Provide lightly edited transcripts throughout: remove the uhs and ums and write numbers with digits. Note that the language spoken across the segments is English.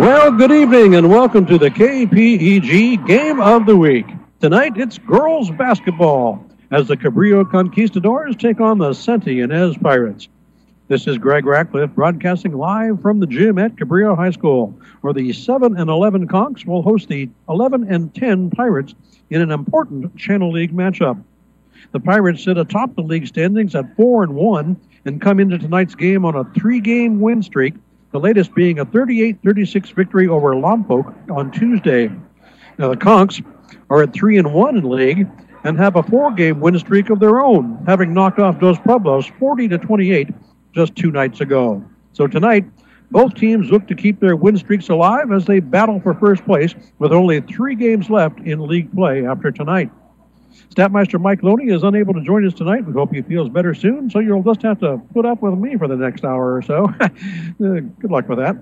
Well, good evening and welcome to the KPEG Game of the Week. Tonight, it's girls basketball as the Cabrillo Conquistadors take on the Senti Ynez Pirates. This is Greg Ratcliffe broadcasting live from the gym at Cabrillo High School, where the 7-11 Conks will host the 11-10 Pirates in an important Channel League matchup. The Pirates sit atop the league standings at 4-1 and come into tonight's game on a 3-game win streak, the latest being a 38-36 victory over Lompoc on Tuesday. Now, the Conks are at 3-1 in league and have a 4-game win streak of their own, having knocked off Dos Pueblos 40-28 just 2 nights ago. So tonight, both teams look to keep their win streaks alive as they battle for first place with only 3 games left in league play after tonight. Statmeister Mike Loney is unable to join us tonight. We hope he feels better soon, so you'll just have to put up with me for the next hour or so. Good luck with that.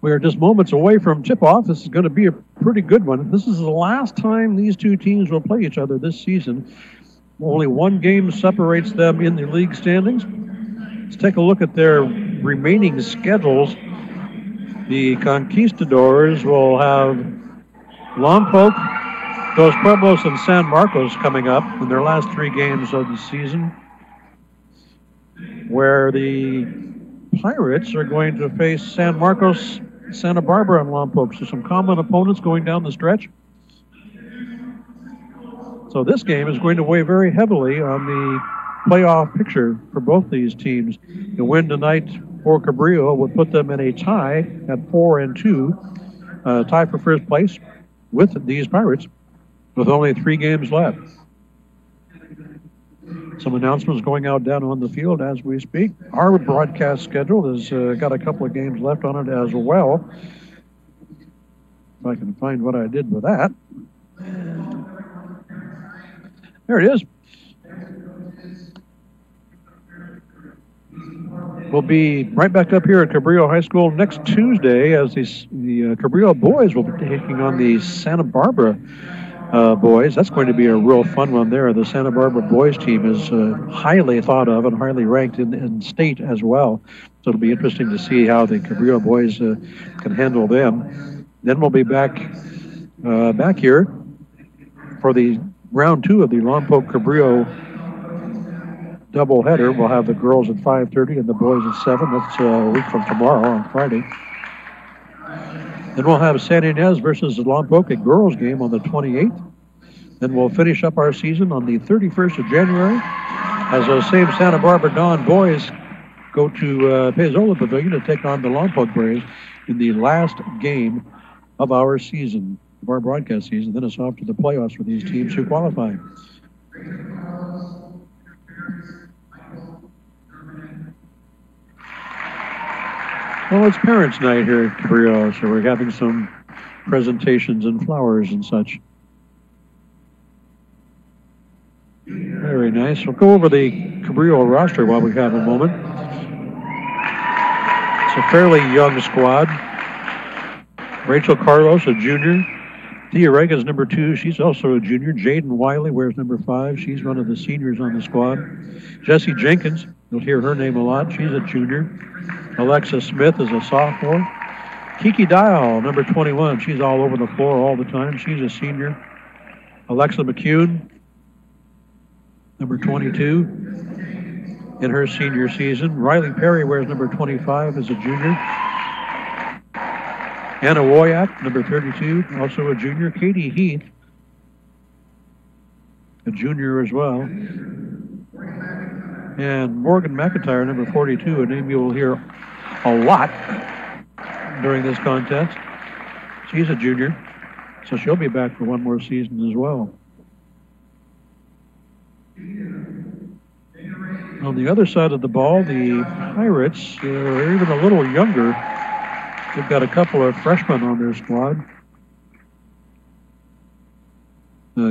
We are just moments away from tip-off. This is going to be a pretty good one. This is the last time these two teams will play each other this season. Only 1 game separates them in the league standings. Let's take a look at their remaining schedules. The Conquistadors will have Lompoc, Dos Pueblos, and San Marcos coming up in their last 3 games of the season, where the Pirates are going to face San Marcos, Santa Barbara, and Lompoc. So some common opponents going down the stretch. So this game is going to weigh very heavily on the playoff picture for both these teams. The win tonight for Cabrillo would put them in a tie at 4-2, tie for first place with these Pirates, with only 3 games left. Some announcements going out down on the field as we speak. Our broadcast schedule has got a couple of games left on it as well. If I can find what I did with that. There it is. We'll be right back up here at Cabrillo High School next Tuesday as the Cabrillo boys will be taking on the Santa Barbara boys. That's going to be a real fun one there. The Santa Barbara boys team is highly thought of and highly ranked in state as well. So it'll be interesting to see how the Cabrillo boys can handle them. Then we'll be back here for the round 2 of the Lompoc Cabrillo doubleheader. We'll have the girls at 5:30 and the boys at 7. That's a week from tomorrow on Friday. Then we'll have San Ynez versus Lompoc, a girls game on the 28th. Then we'll finish up our season on the 31st of January as those same Santa Barbara Dawn boys go to Pezola Pavilion to take on the Lompoc Braves in the last game of our season, of our broadcast season. Then it's off to the playoffs for these teams who qualify. Well, it's Parents' Night here at Cabrillo, so we're having some presentations and flowers and such. Very nice. We'll go over the Cabrillo roster while we have a moment. It's a fairly young squad. Rachel Carlos, a junior. Thea Reagan's number 2. She's also a junior. Jaden Wiley wears number 5. She's one of the seniors on the squad. Jessie Jenkins, you'll hear her name a lot. She's a junior. Alexa Smith is a sophomore. Kiki Dial, number 21. She's all over the floor all the time. She's a senior. Alexa McCune, number 22, in her senior season. Riley Perry wears number 25 as a junior. Anna Woyak, number 32, also a junior. Katie Heath, a junior as well. And Morgan McIntyre, number 42, a name you will hear a lot during this contest. She's a junior, so she'll be back for 1 more season as well. On the other side of the ball, the Pirates are even a little younger. They've got a couple of freshmen on their squad.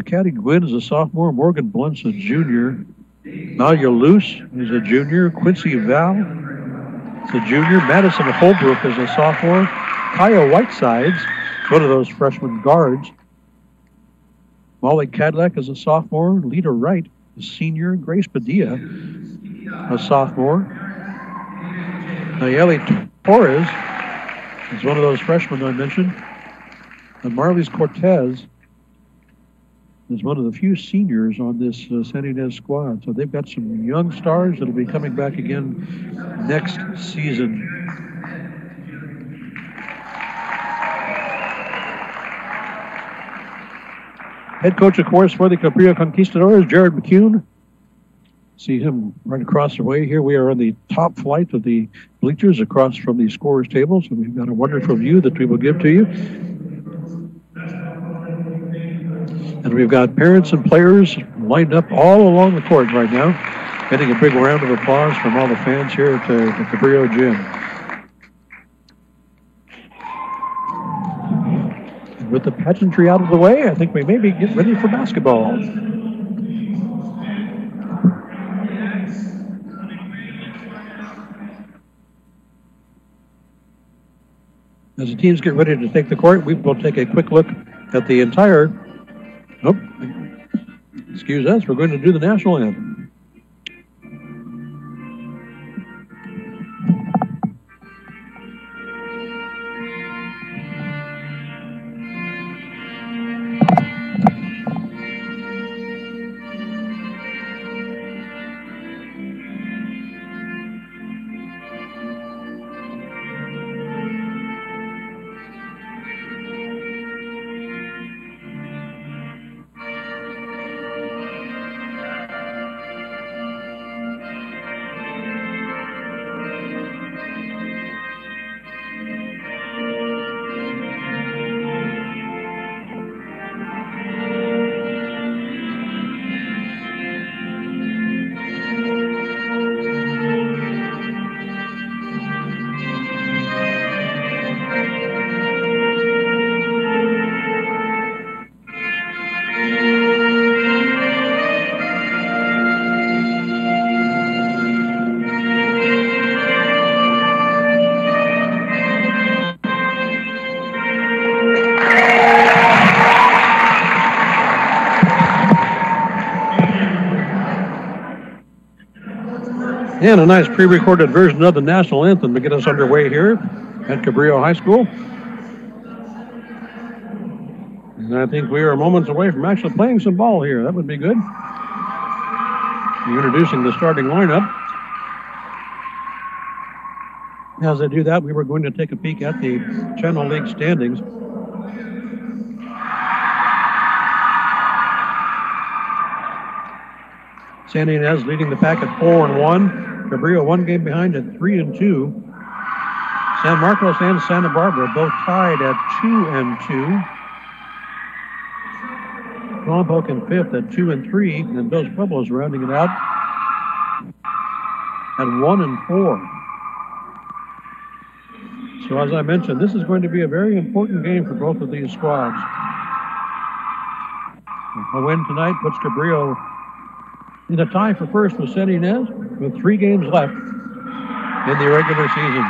Caddy Gwynn is a sophomore. Morgan Blunt's a junior. Nalia Luce is a junior. Quincy Val is a junior. Madison Holbrook is a sophomore. Kaya Whitesides, one of those freshman guards. Molly Cadillac is a sophomore. Lita Wright, a senior. Grace Padilla, a sophomore. Nayeli Torres is one of those freshmen I mentioned. And Marlys Cortez is one of the few seniors on this San Ynez squad. So they've got some young stars that'll be coming back again next season. Head coach, of course, for the Cabrillo Conquistadors, Jared McCune. See him right across the way here. We are on the top flight of the bleachers across from the scorer's table. So we've got a wonderful view that we will give to you. And we've got parents and players lined up all along the court right now, getting a big round of applause from all the fans here at the Cabrillo Gym. And with the pageantry out of the way, I think we may be getting ready for basketball. As the teams get ready to take the court, we will take a quick look at the entire... Oh, excuse us, we're going to do the national anthem. And a nice pre-recorded version of the national anthem to get us underway here at Cabrillo High School. And I think we are moments away from actually playing some ball here. That would be good. Introducing the starting lineup. As I do that, we were going to take a peek at the Channel League standings. San Ynez leading the pack at 4-1. Cabrillo one game behind at 3-2. San Marcos and Santa Barbara both tied at 2-2. Lompoc in fifth at 2-3, and Dos Pueblos rounding it out at 1-4. So as I mentioned, this is going to be a very important game for both of these squads. A win tonight puts Cabrillo in a tie for first with San Ynez with 3 games left in the regular season.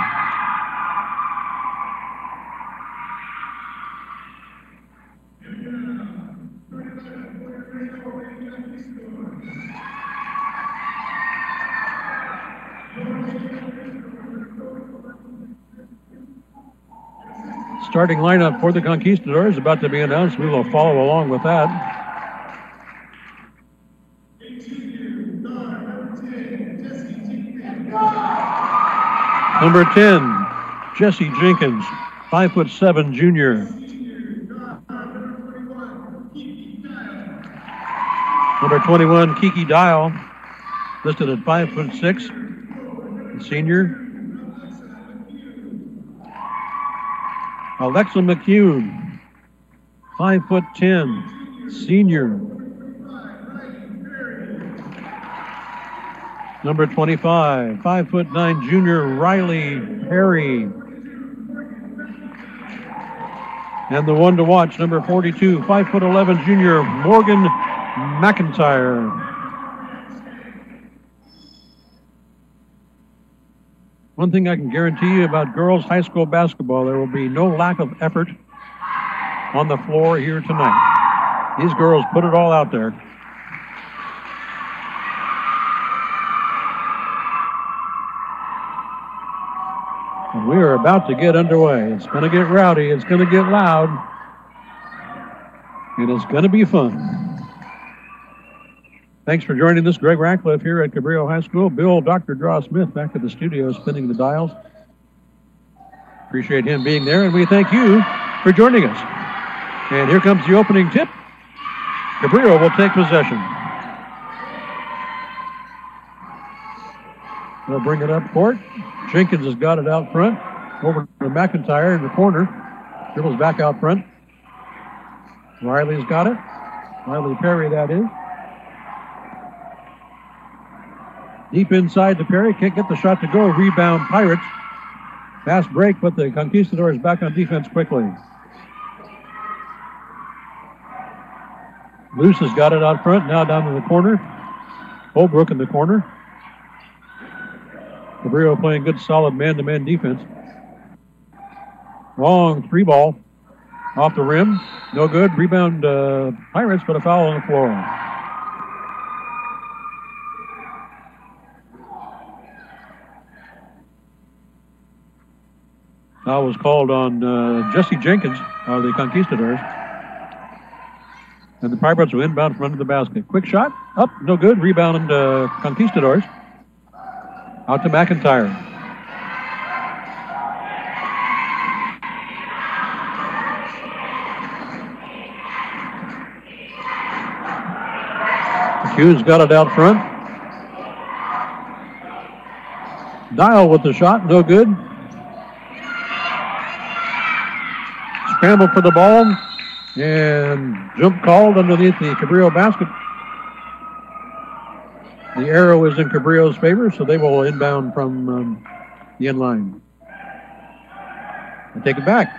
Starting lineup for the Conquistadors is about to be announced. We will follow along with that. Number 10, Jesse Jenkins, 5'7" junior. Number 21, Kiki Dial, listed at 5'6", senior. Alexa McCune, 5'10", senior. Number 25, 5'9", junior Riley Perry. And the one to watch, number 42, 5'11", junior Morgan McIntyre. One thing I can guarantee you about girls high school basketball, there will be no lack of effort on the floor here tonight. These girls put it all out there. And we are about to get underway. It's going to get rowdy. It's going to get loud. And it's going to be fun. Thanks for joining us. Greg Ratcliffe here at Cabrillo High School. Bill, Dr. Draw Smith back at the studio spinning the dials. Appreciate him being there, and we thank you for joining us. And here comes the opening tip. Cabrillo will take possession. They'll bring it up court. Jenkins has got it out front. Over to McIntyre in the corner. Dribbles back out front. Riley's got it. Riley Perry, that is. Deep inside to Perry. Can't get the shot to go. Rebound Pirates. Fast break, but the Conquistadors back on defense quickly. Luce has got it out front. Now down to the corner. Holbrook in the corner. Cabrillo playing good, solid man-to-man defense. Long three ball. Off the rim. No good. Rebound Pirates, but a foul on the floor. Foul was called on Jesse Jenkins of the Conquistadors. And the Pirates will inbound from under the basket. Quick shot. Up. No good. Rebound Conquistadors. Out to McIntyre. Hughes got it out front. Dial with the shot. No good. Scramble for the ball, and jump called underneath the Cabrillo basket. The arrow is in Cabrillo's favor, so they will inbound from the end line. And take it back.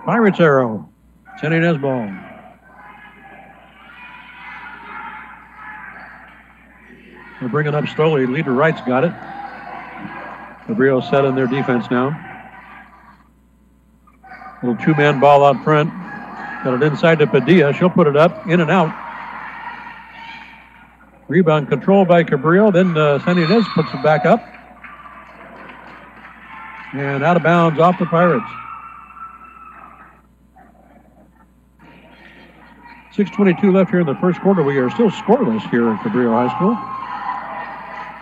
Pirates arrow. San Ynez ball. They're bringing up slowly. Leader Wright's got it. Cabrillo set in their defense now. Little two-man ball out front. Got it inside to Padilla. She'll put it up, in and out. Rebound controlled by Cabrillo. Then San Ynez puts it back up. And out of bounds off the Pirates. 6:22 left here in the first quarter. We are still scoreless here at Cabrillo High School.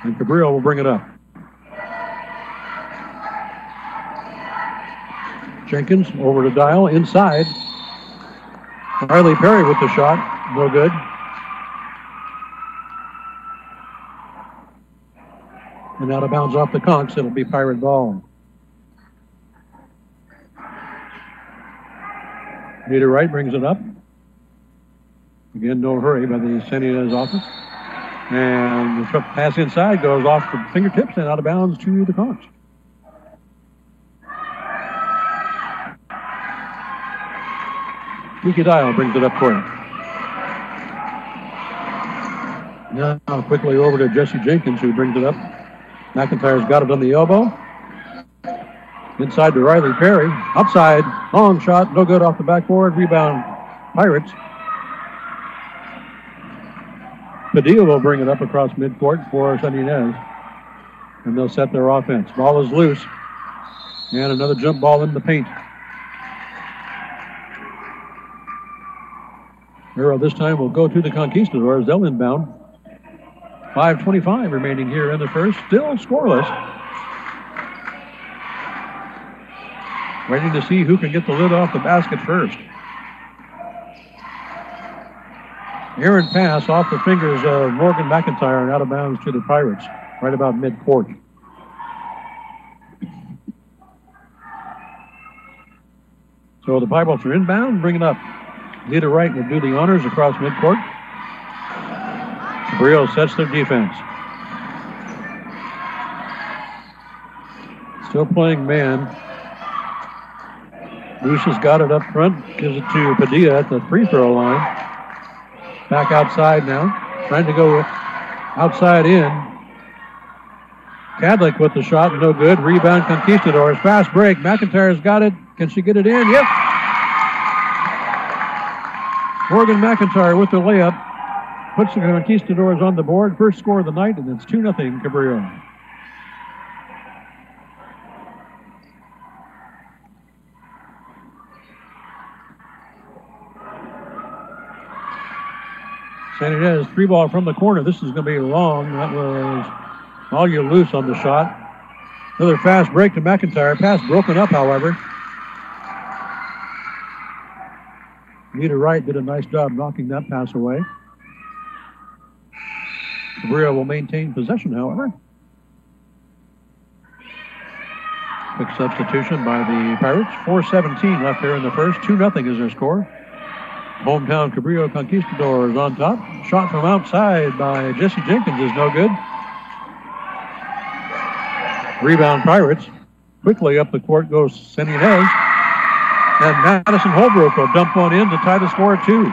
And Cabrillo will bring it up. Jenkins over to Dial, inside. Riley Perry with the shot, no good. And out of bounds off the Conks, it'll be Pirate ball. Leader Wright brings it up. Again, no hurry by the San Ynez offense. And the pass inside goes off the fingertips and out of bounds to the Conks. Kiki Dial brings it up court. Now quickly over to Jesse Jenkins, who brings it up. McIntyre's got it on the elbow. Inside to Riley Perry. Outside. Long shot. No good off the backboard. Rebound Pirates. Padilla will bring it up across midcourt for San Ynez. And they'll set their offense. Ball is loose. And another jump ball in the paint. Arrow this time will go to the Conquistadors. They'll inbound. 5:25 remaining here in the first. Still scoreless. Waiting to see who can get the lid off the basket first. Errant pass off the fingers of Morgan McIntyre and out of bounds to the Pirates. Right about midcourt. So the Pirates are inbound. Bring it up. Leader Wright will do the honors across midcourt. Cabrillo sets their defense. Still playing man. Luce has got it up front. Gives it to Padilla at the free throw line. Back outside now. Trying to go outside in. Cadlick with the shot. No good. Rebound Conquistadors. Fast break. McIntyre's got it. Can she get it in? Yep. Morgan McIntyre with the layup. Puts the Conquistadors on the board. First score of the night, and it's 2-0 Cabrillo. San Ynez, 3-ball from the corner. This is going to be long. That was all you loose on the shot. Another fast break to McIntyre. Pass broken up, however. Nita Wright did a nice job knocking that pass away. Cabrillo will maintain possession, however. Quick substitution by the Pirates. 4:17 left here in the first. 2-0 is their score. Hometown Cabrillo Conquistadors on top. Shot from outside by Jesse Jenkins is no good. Rebound Pirates. Quickly up the court goes San Ynez. And Madison Holbrook will dump one in to tie the score at 2.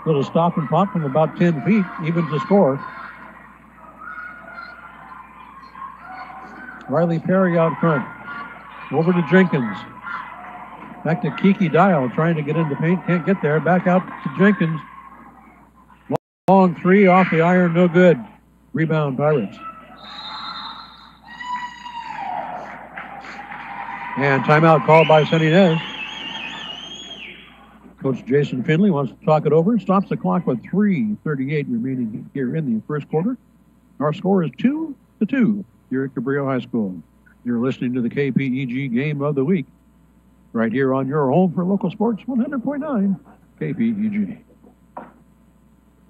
Little stop and pop from about 10 feet, evens the score. Riley Perry out front. Over to Jenkins. Back to Kiki Dial, trying to get into paint. Can't get there. Back out to Jenkins. Long three off the iron, no good. Rebound Pirates. And timeout called by San Ynez. Coach Jason Finley wants to talk it over. Stops the clock with 3:38 remaining here in the first quarter. Our score is 2-2 here at Cabrillo High School. You're listening to the KPEG Game of the Week right here on your home for local sports, 100.9 KPEG.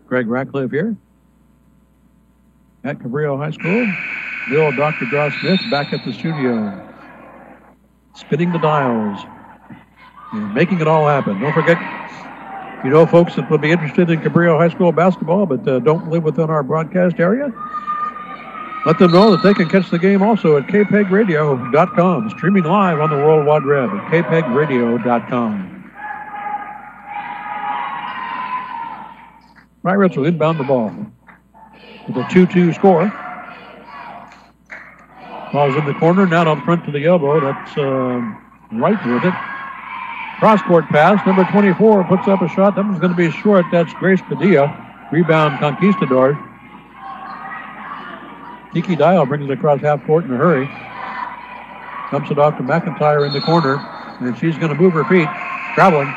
Greg Ratcliffe here at Cabrillo High School. Bill Dr. Draw Smith back at the studio, spinning the dials and making it all happen. Don't forget, you know, folks that will be interested in Cabrillo High School basketball but don't live within our broadcast area, let them know that they can catch the game also at kpegradio.com, streaming live on the World Wide Web at kpegradio.com. Pirates will inbound the ball with a 2-2 score. Ball's in the corner, now up front to the elbow. That's Wright with it. Cross-court pass, number 24 puts up a shot. That one's going to be short. That's Grace Padilla. Rebound Conquistadors. Kiki Dial brings it across half court in a hurry. Dumps it off to McIntyre in the corner, and she's going to move her feet, traveling.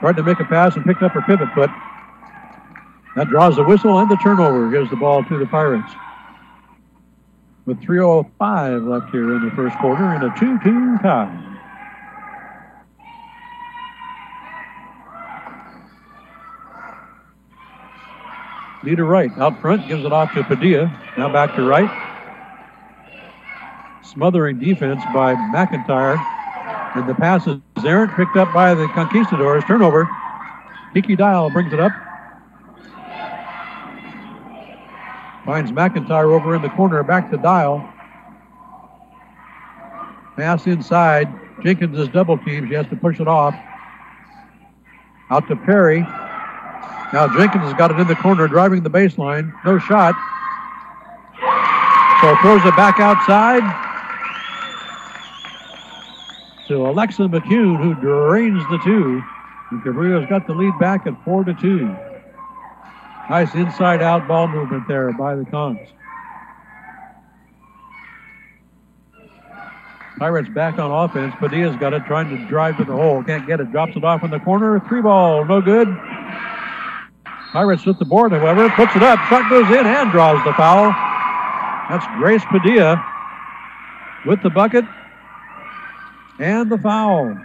Tried to make a pass and picked up her pivot foot. That draws the whistle and the turnover. Gives the ball to the Pirates. With 3:05 left here in the first quarter in a 2-2 tie. Nita Wright out front, gives it off to Padilla. Now back to Wright. Smothering defense by McIntyre. And the pass is errant, picked up by the Conquistadors. Turnover. Kiki Dial brings it up. Finds McIntyre over in the corner, back to Dial. Pass inside. Jenkins is double teamed. She has to push it off. Out to Perry. Now Jenkins has got it in the corner, driving the baseline. No shot. So throws it back outside to Alexa McCune, who drains the two. And Cabrillo's got the lead back at 4-2. Nice inside-out ball movement there by the Conks. Pirates back on offense. Padilla's got it, trying to drive to the hole. Can't get it. Drops it off in the corner. 3-ball, no good. Pirates with the board, however. Puts it up. Shot goes in and draws the foul. That's Grace Padilla with the bucket and the foul.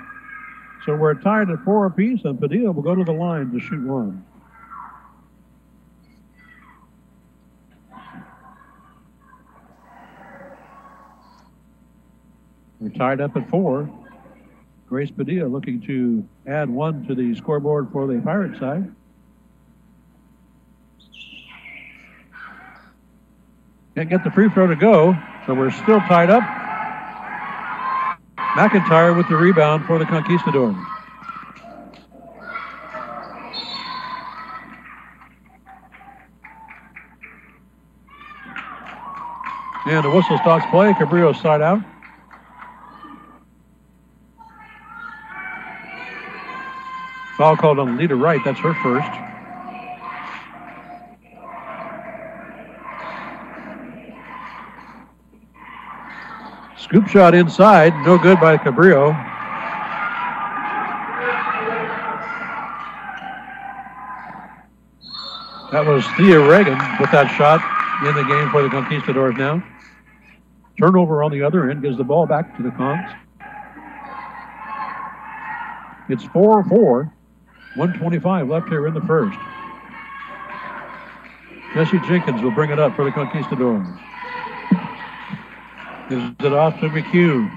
So we're tied at 4 apiece, and Padilla will go to the line to shoot one. We're tied up at 4. Grace Padilla looking to add one to the scoreboard for the Pirate side. Can't get the free throw to go, so we're still tied up. McIntyre with the rebound for the Conquistadors. And the whistle stops play. Cabrillo side out. Foul called on Lita Wright. That's her first. Scoop shot inside. No good by Cabrillo. That was Thea Reagan with that shot in the game for the Conquistadors now. Turnover on the other end gives the ball back to the Conks. It's 4-4. 1:25 left here in the first. Jesse Jenkins will bring it up for the Conquistadors. Gives it off to McHugh.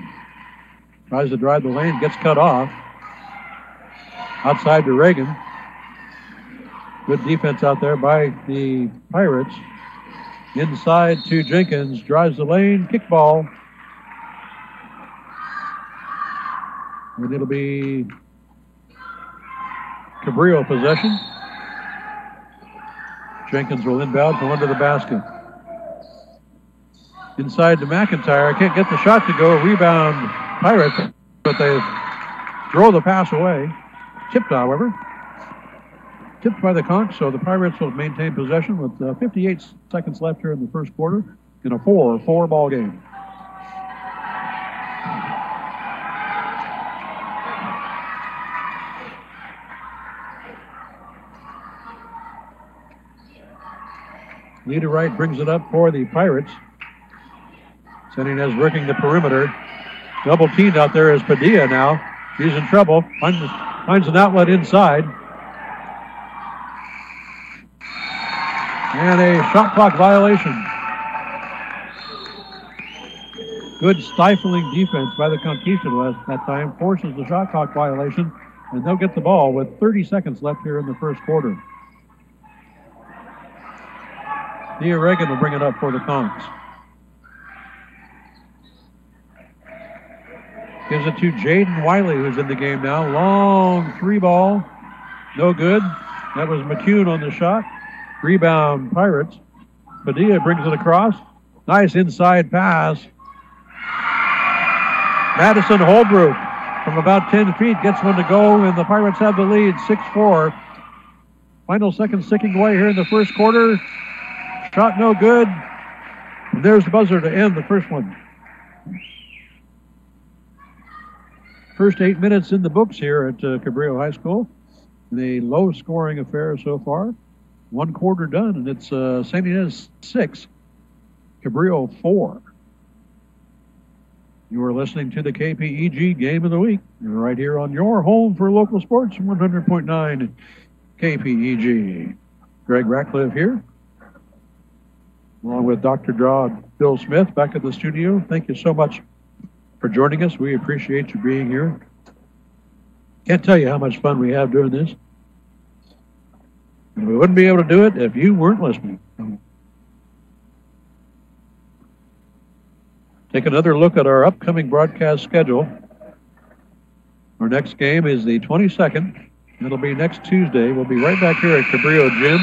Tries to drive the lane, gets cut off. Outside to Reagan. Good defense out there by the Pirates. Inside to Jenkins, drives the lane, kickball. And it'll be Cabrillo possession. Jenkins will inbound from under the basket. Inside to McIntyre, can't get the shot to go. Rebound Pirates, but they throw the pass away. Tipped, however. Tipped by the Conks, so the Pirates will maintain possession with 58 seconds left here in the first quarter in a 4-4 ball game. Lita Wright brings it up for the Pirates. Sentinez working the perimeter. Double teamed out there is Padilla now. He's in trouble. Finds an outlet inside. And a shot clock violation. Good stifling defense by the Conquistadors that time. Forces the shot clock violation. And they'll get the ball with 30 seconds left here in the first quarter. Thea Reagan will bring it up for the Conks. Gives it to Jaden Wiley, who's in the game now. Long three ball. No good. That was McCune on the shot. Rebound Pirates. Padilla brings it across. Nice inside pass. Madison Holbrook from about 10 feet gets one to go, and the Pirates have the lead, 6-4. Final seconds ticking away here in the first quarter. Shot no good. And there's the buzzer to end the first one. First 8 minutes in the books here at Cabrillo High School. A low-scoring affair so far. One quarter done, and it's St. Inez 6, Cabrillo 4. You are listening to the KPEG Game of the Week. You're right here on your home for local sports, 100.9 KPEG. Greg Ratcliffe here, along with Dr. Draw Bill Smith back at the studio. Thank you so much for joining us. We appreciate you being here. Can't tell you how much fun we have doing this. And we wouldn't be able to do it if you weren't listening. Take another look at our upcoming broadcast schedule. Our next game is the 22nd. It'll be next Tuesday. We'll be right back here at Cabrillo Gym,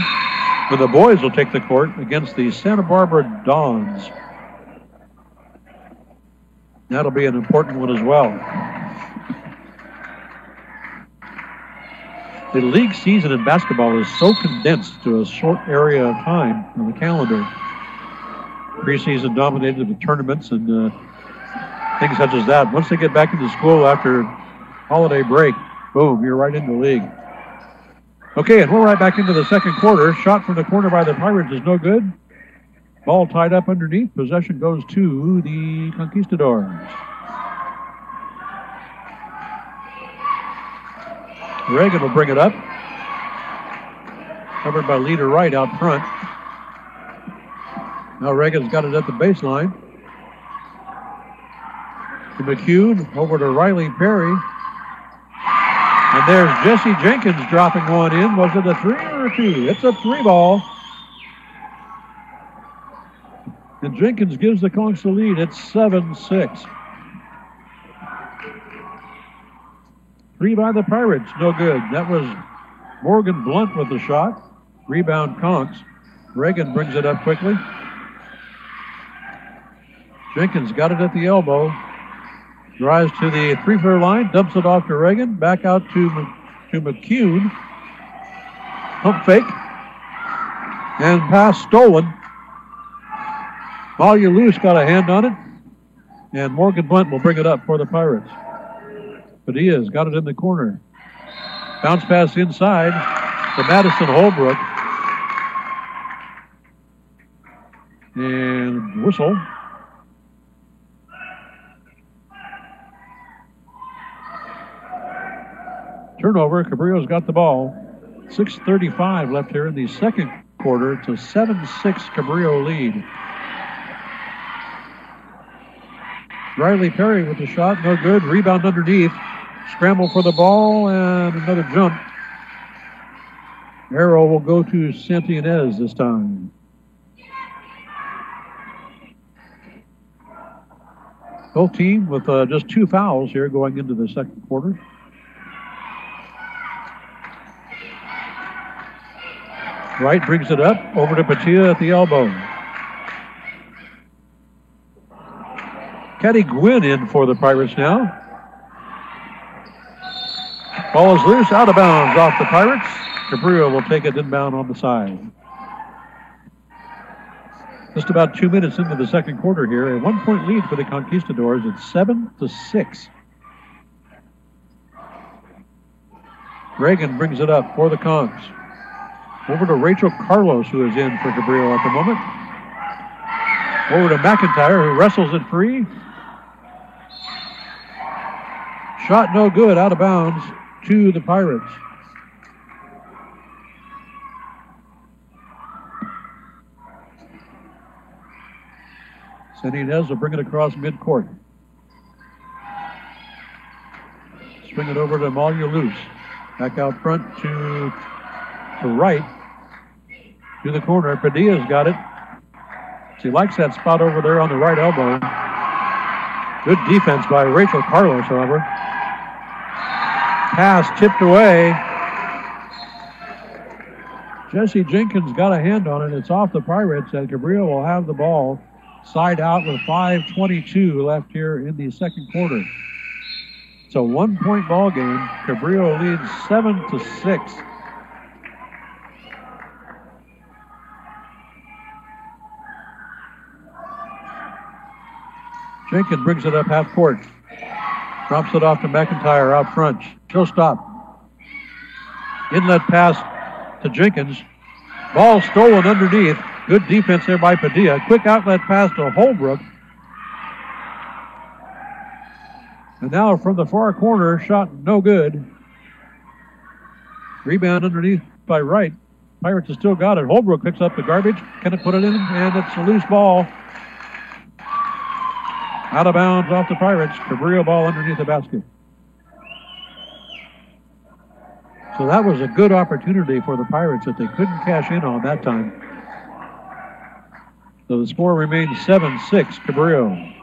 where the boys will take the court against the Santa Barbara Dons. That'll be an important one as well. The league season in basketball is so condensed to a short area of time on the calendar. Preseason dominated the tournaments and things such as that. Once they get back into school after holiday break, boom, you're right in the league. Okay, and we're right back into the second quarter. Shot from the corner by the Pirates is no good. Ball tied up underneath. Possession goes to the Conquistadors. Reagan will bring it up. Covered by Lita Wright out front. Now Reagan's got it at the baseline. To McHugh, over to Riley Perry. And there's Jesse Jenkins dropping one in. Was it a three or a two? It's a three ball. And Jenkins gives the Conks the lead. It's 7-6. Three by the Pirates, no good. That was Morgan Blunt with the shot. Rebound Conks. Reagan brings it up quickly. Jenkins got it at the elbow. Drives to the three-throw line, dumps it off to Reagan. Back out to McCune. Pump fake. And pass stolen. Malia got a hand on it. And Morgan Blunt will bring it up for the Pirates. Padilla's got it in the corner. Bounce pass inside to Madison Holbrook. And whistle. Turnover. Cabrillo's got the ball. 6:35 left here in the second quarter. It's a 7-6 Cabrillo lead. Riley Perry with the shot. No good. Rebound underneath. Scramble for the ball and another jump. Arrow will go to Santianez this time. Both teams with just 2 fouls here going into the second quarter. Wright brings it up over to Patia at the elbow. Caddy Gwynn in for the Pirates now. Ball is loose, out of bounds off the Pirates. Cabrillo will take it inbound on the side. Just about 2 minutes into the second quarter here. A 1-point lead for the Conquistadors. It's 7-6. Reagan brings it up for the Conks. Over to Rachel Carlos, who is in for Cabrillo at the moment. Over to McIntyre, who wrestles it free. Shot no good, out of bounds to the Pirates. Santinez will bring it across midcourt. Swing it over to Malia-Luce. Back out front to Wright. To the corner. Padilla's got it. She likes that spot over there on the right elbow. Good defense by Rachel Carlos, however. Pass tipped away. Jesse Jenkins got a hand on it. It's off the Pirates, and Cabrillo will have the ball side out with 5:22 left here in the second quarter. It's a 1-point ball game. Cabrillo leads 7-6. Jenkins brings it up half court. Drops it off to McIntyre out front. She'll stop. Inlet pass to Jenkins. Ball stolen underneath. Good defense there by Padilla. Quick outlet pass to Holbrook. And now from the far corner, shot no good. Rebound underneath by Wright. Pirates have still got it. Holbrook picks up the garbage. Can it put it in? And it's a loose ball. Out of bounds off the Pirates. Cabrillo ball underneath the basket. So that was a good opportunity for the Pirates that they couldn't cash in on that time. So the score remains 7-6, Cabrillo.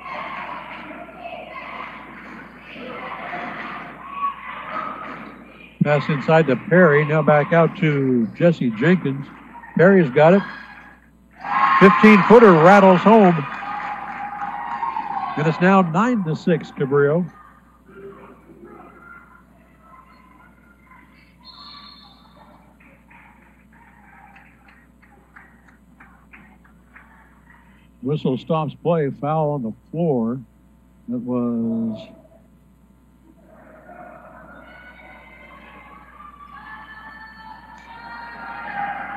Pass inside to Perry. Now back out to Jesse Jenkins. Perry's got it. 15-footer rattles home. And it's now 9-6, Cabrillo. Whistle stops play. Foul on the floor. That was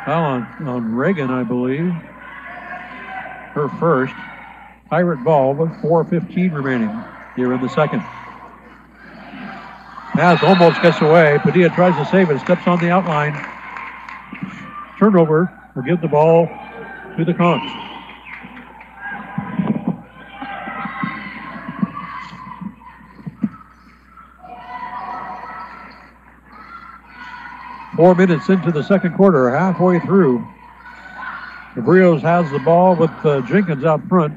foul on Reagan, I believe. Her first. Pirate ball with 4:15 remaining here in the second. Pass almost gets away. Padilla tries to save it. Steps on the outline. Turnover will give the ball to the Conks. Four minutes into the second quarter, halfway through. Cabrillo has the ball with Jenkins out front.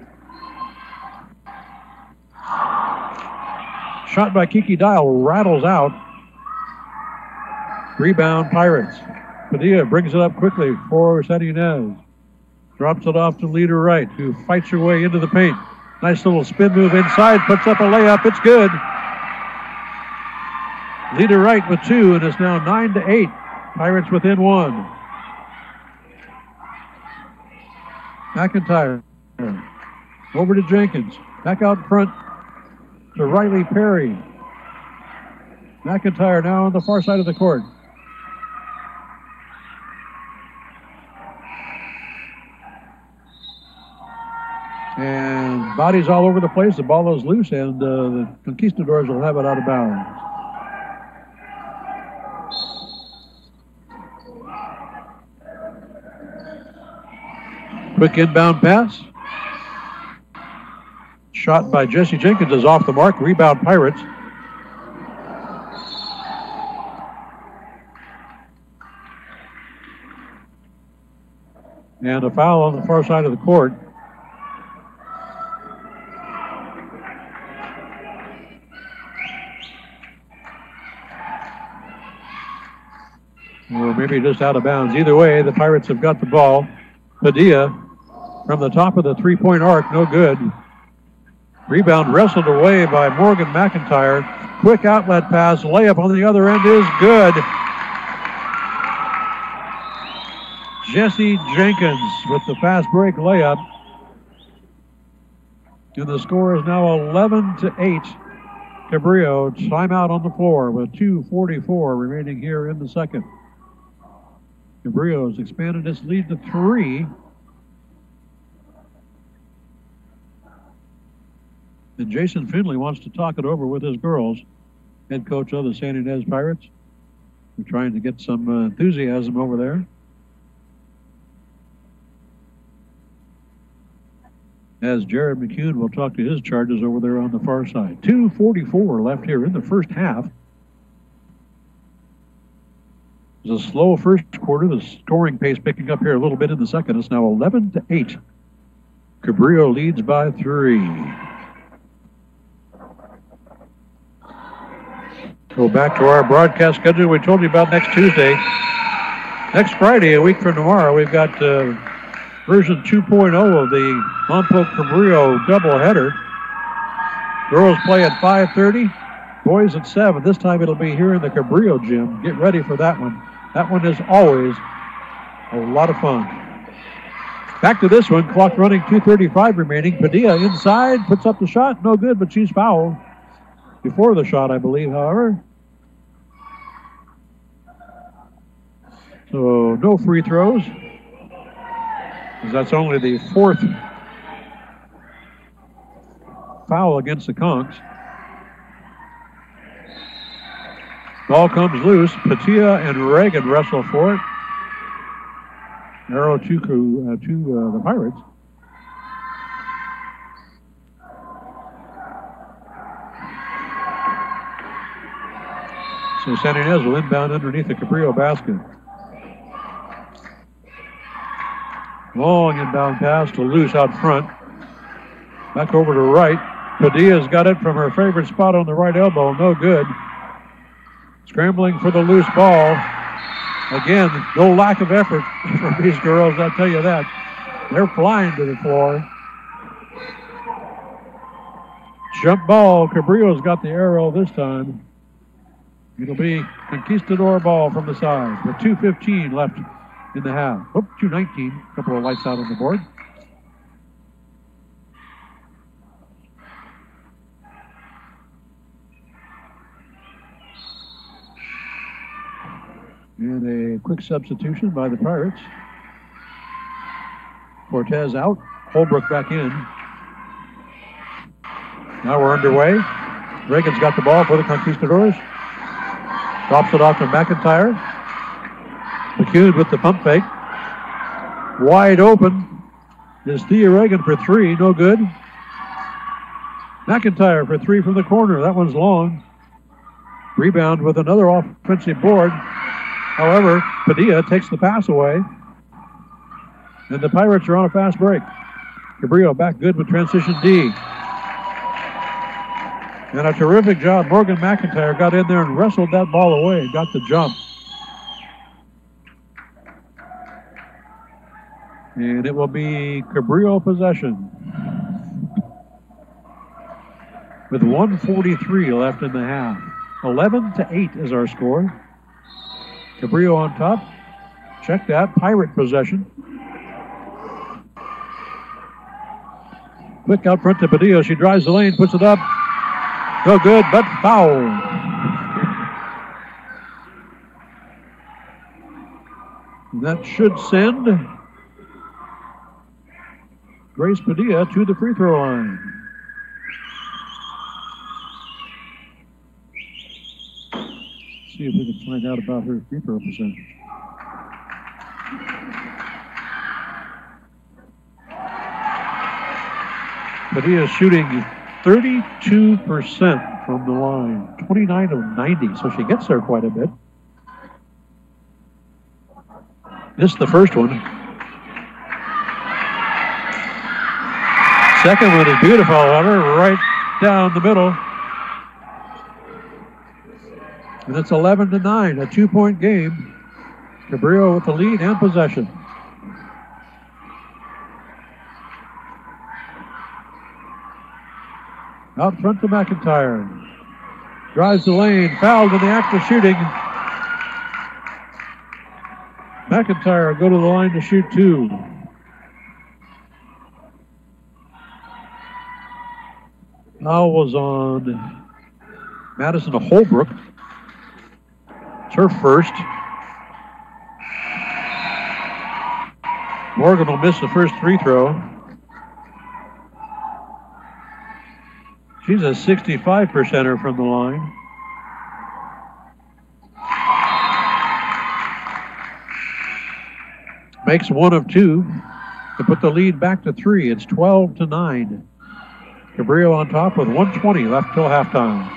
Shot by Kiki Dial rattles out. Rebound Pirates. Padilla brings it up quickly for Santinez. Drops it off to Leader Wright, who fights her way into the paint. Nice little spin move inside, puts up a layup. It's good. Leader Wright with 2, and it's now 9-8. Pirates within 1. McIntyre over to Jenkins. Back out front to Riley Perry. McIntyre now on the far side of the court. And bodies all over the place. The ball is loose, and the Conquistadors will have it out of bounds. Quick inbound pass. Shot by Jesse Jenkins is off the mark. Rebound Pirates. And a foul on the far side of the court. Or maybe just out of bounds. Either way, the Pirates have got the ball. Padilla from the top of the three-point arc, no good. Rebound wrestled away by Morgan McIntyre. Quick outlet pass, layup on the other end is good. Jesse Jenkins with the fast break layup. And the score is now 11-8. Cabrillo, timeout on the floor with 2:44 remaining here in the second. Cabrillo has expanded its lead to 3. And Jason Finley wants to talk it over with his girls. Head coach of the San Ynez Pirates. We're trying to get some enthusiasm over there. As Jared McCune will talk to his charges over there on the far side. 2:44 left here in the first half. It's a slow first quarter. The scoring pace picking up here a little bit in the second. It's now 11-8. Cabrillo leads by 3. Go back to our broadcast schedule we told you about next Tuesday. Next Friday, a week from tomorrow, we've got version 2.0 of the Lompoc Cabrillo doubleheader. Girls play at 5:30, boys at 7. This time it'll be here in the Cabrillo gym. Get ready for that one. That one is always a lot of fun. Back to this one, clock running, 2:35 remaining. Padilla inside, puts up the shot, no good, but she's fouled. Before the shot, I believe, however. So no free throws. That's only the 4th foul against the Conks. Ball comes loose. Patia and Reagan wrestle for it. Arrow to the Pirates. So San Ynez will inbound underneath the Cabrillo basket. Long inbound pass to Luce out front. Back over to right. Padilla's got it from her favorite spot on the right elbow. No good. Scrambling for the loose ball. Again, no lack of effort from these girls, I'll tell you that. They're flying to the floor. Jump ball. Cabrillo's got the arrow this time. It'll be Conquistador ball from the side with 2:15 left in the half. 2:19. A couple of lights out on the board. And a quick substitution by the Pirates. Cortez out. Holbrook back in. Now we're underway. Reagan's got the ball for the Conquistadors. Drops it off to McIntyre. McCune with the pump fake. Wide open is Thea Reagan for 3. No good. McIntyre for 3 from the corner. That one's long. Rebound with another offensive board. However, Padilla takes the pass away. And the Pirates are on a fast break. Cabrillo back good with transition D. And a terrific job. Morgan McIntyre got in there and wrestled that ball away and got the jump. And it will be Cabrillo possession. With 1:43 left in the half. 11-8 is our score. Cabrillo on top. Check that. Pirate possession. Quick out front to Padilla. She drives the lane, puts it up. No good, but foul. That should send Grace Padilla to the free throw line. See if we can find out about her free throw percentage. Padilla shooting 32% from the line, 29 of 90, so she gets there quite a bit. Missed the first one. Second one is beautiful, however, right down the middle. And it's 11-9, a 2-point game. Cabrillo with the lead and possession. Out front to McIntyre. Drives the lane, fouled in the act of shooting. McIntyre go to the line to shoot 2. Foul was on Madison Holbrook. It's her first. Morgan will miss the first free throw. She's a 65%er from the line. Makes 1 of 2 to put the lead back to 3. It's 12-9. Cabrillo on top with 1:20 left till halftime.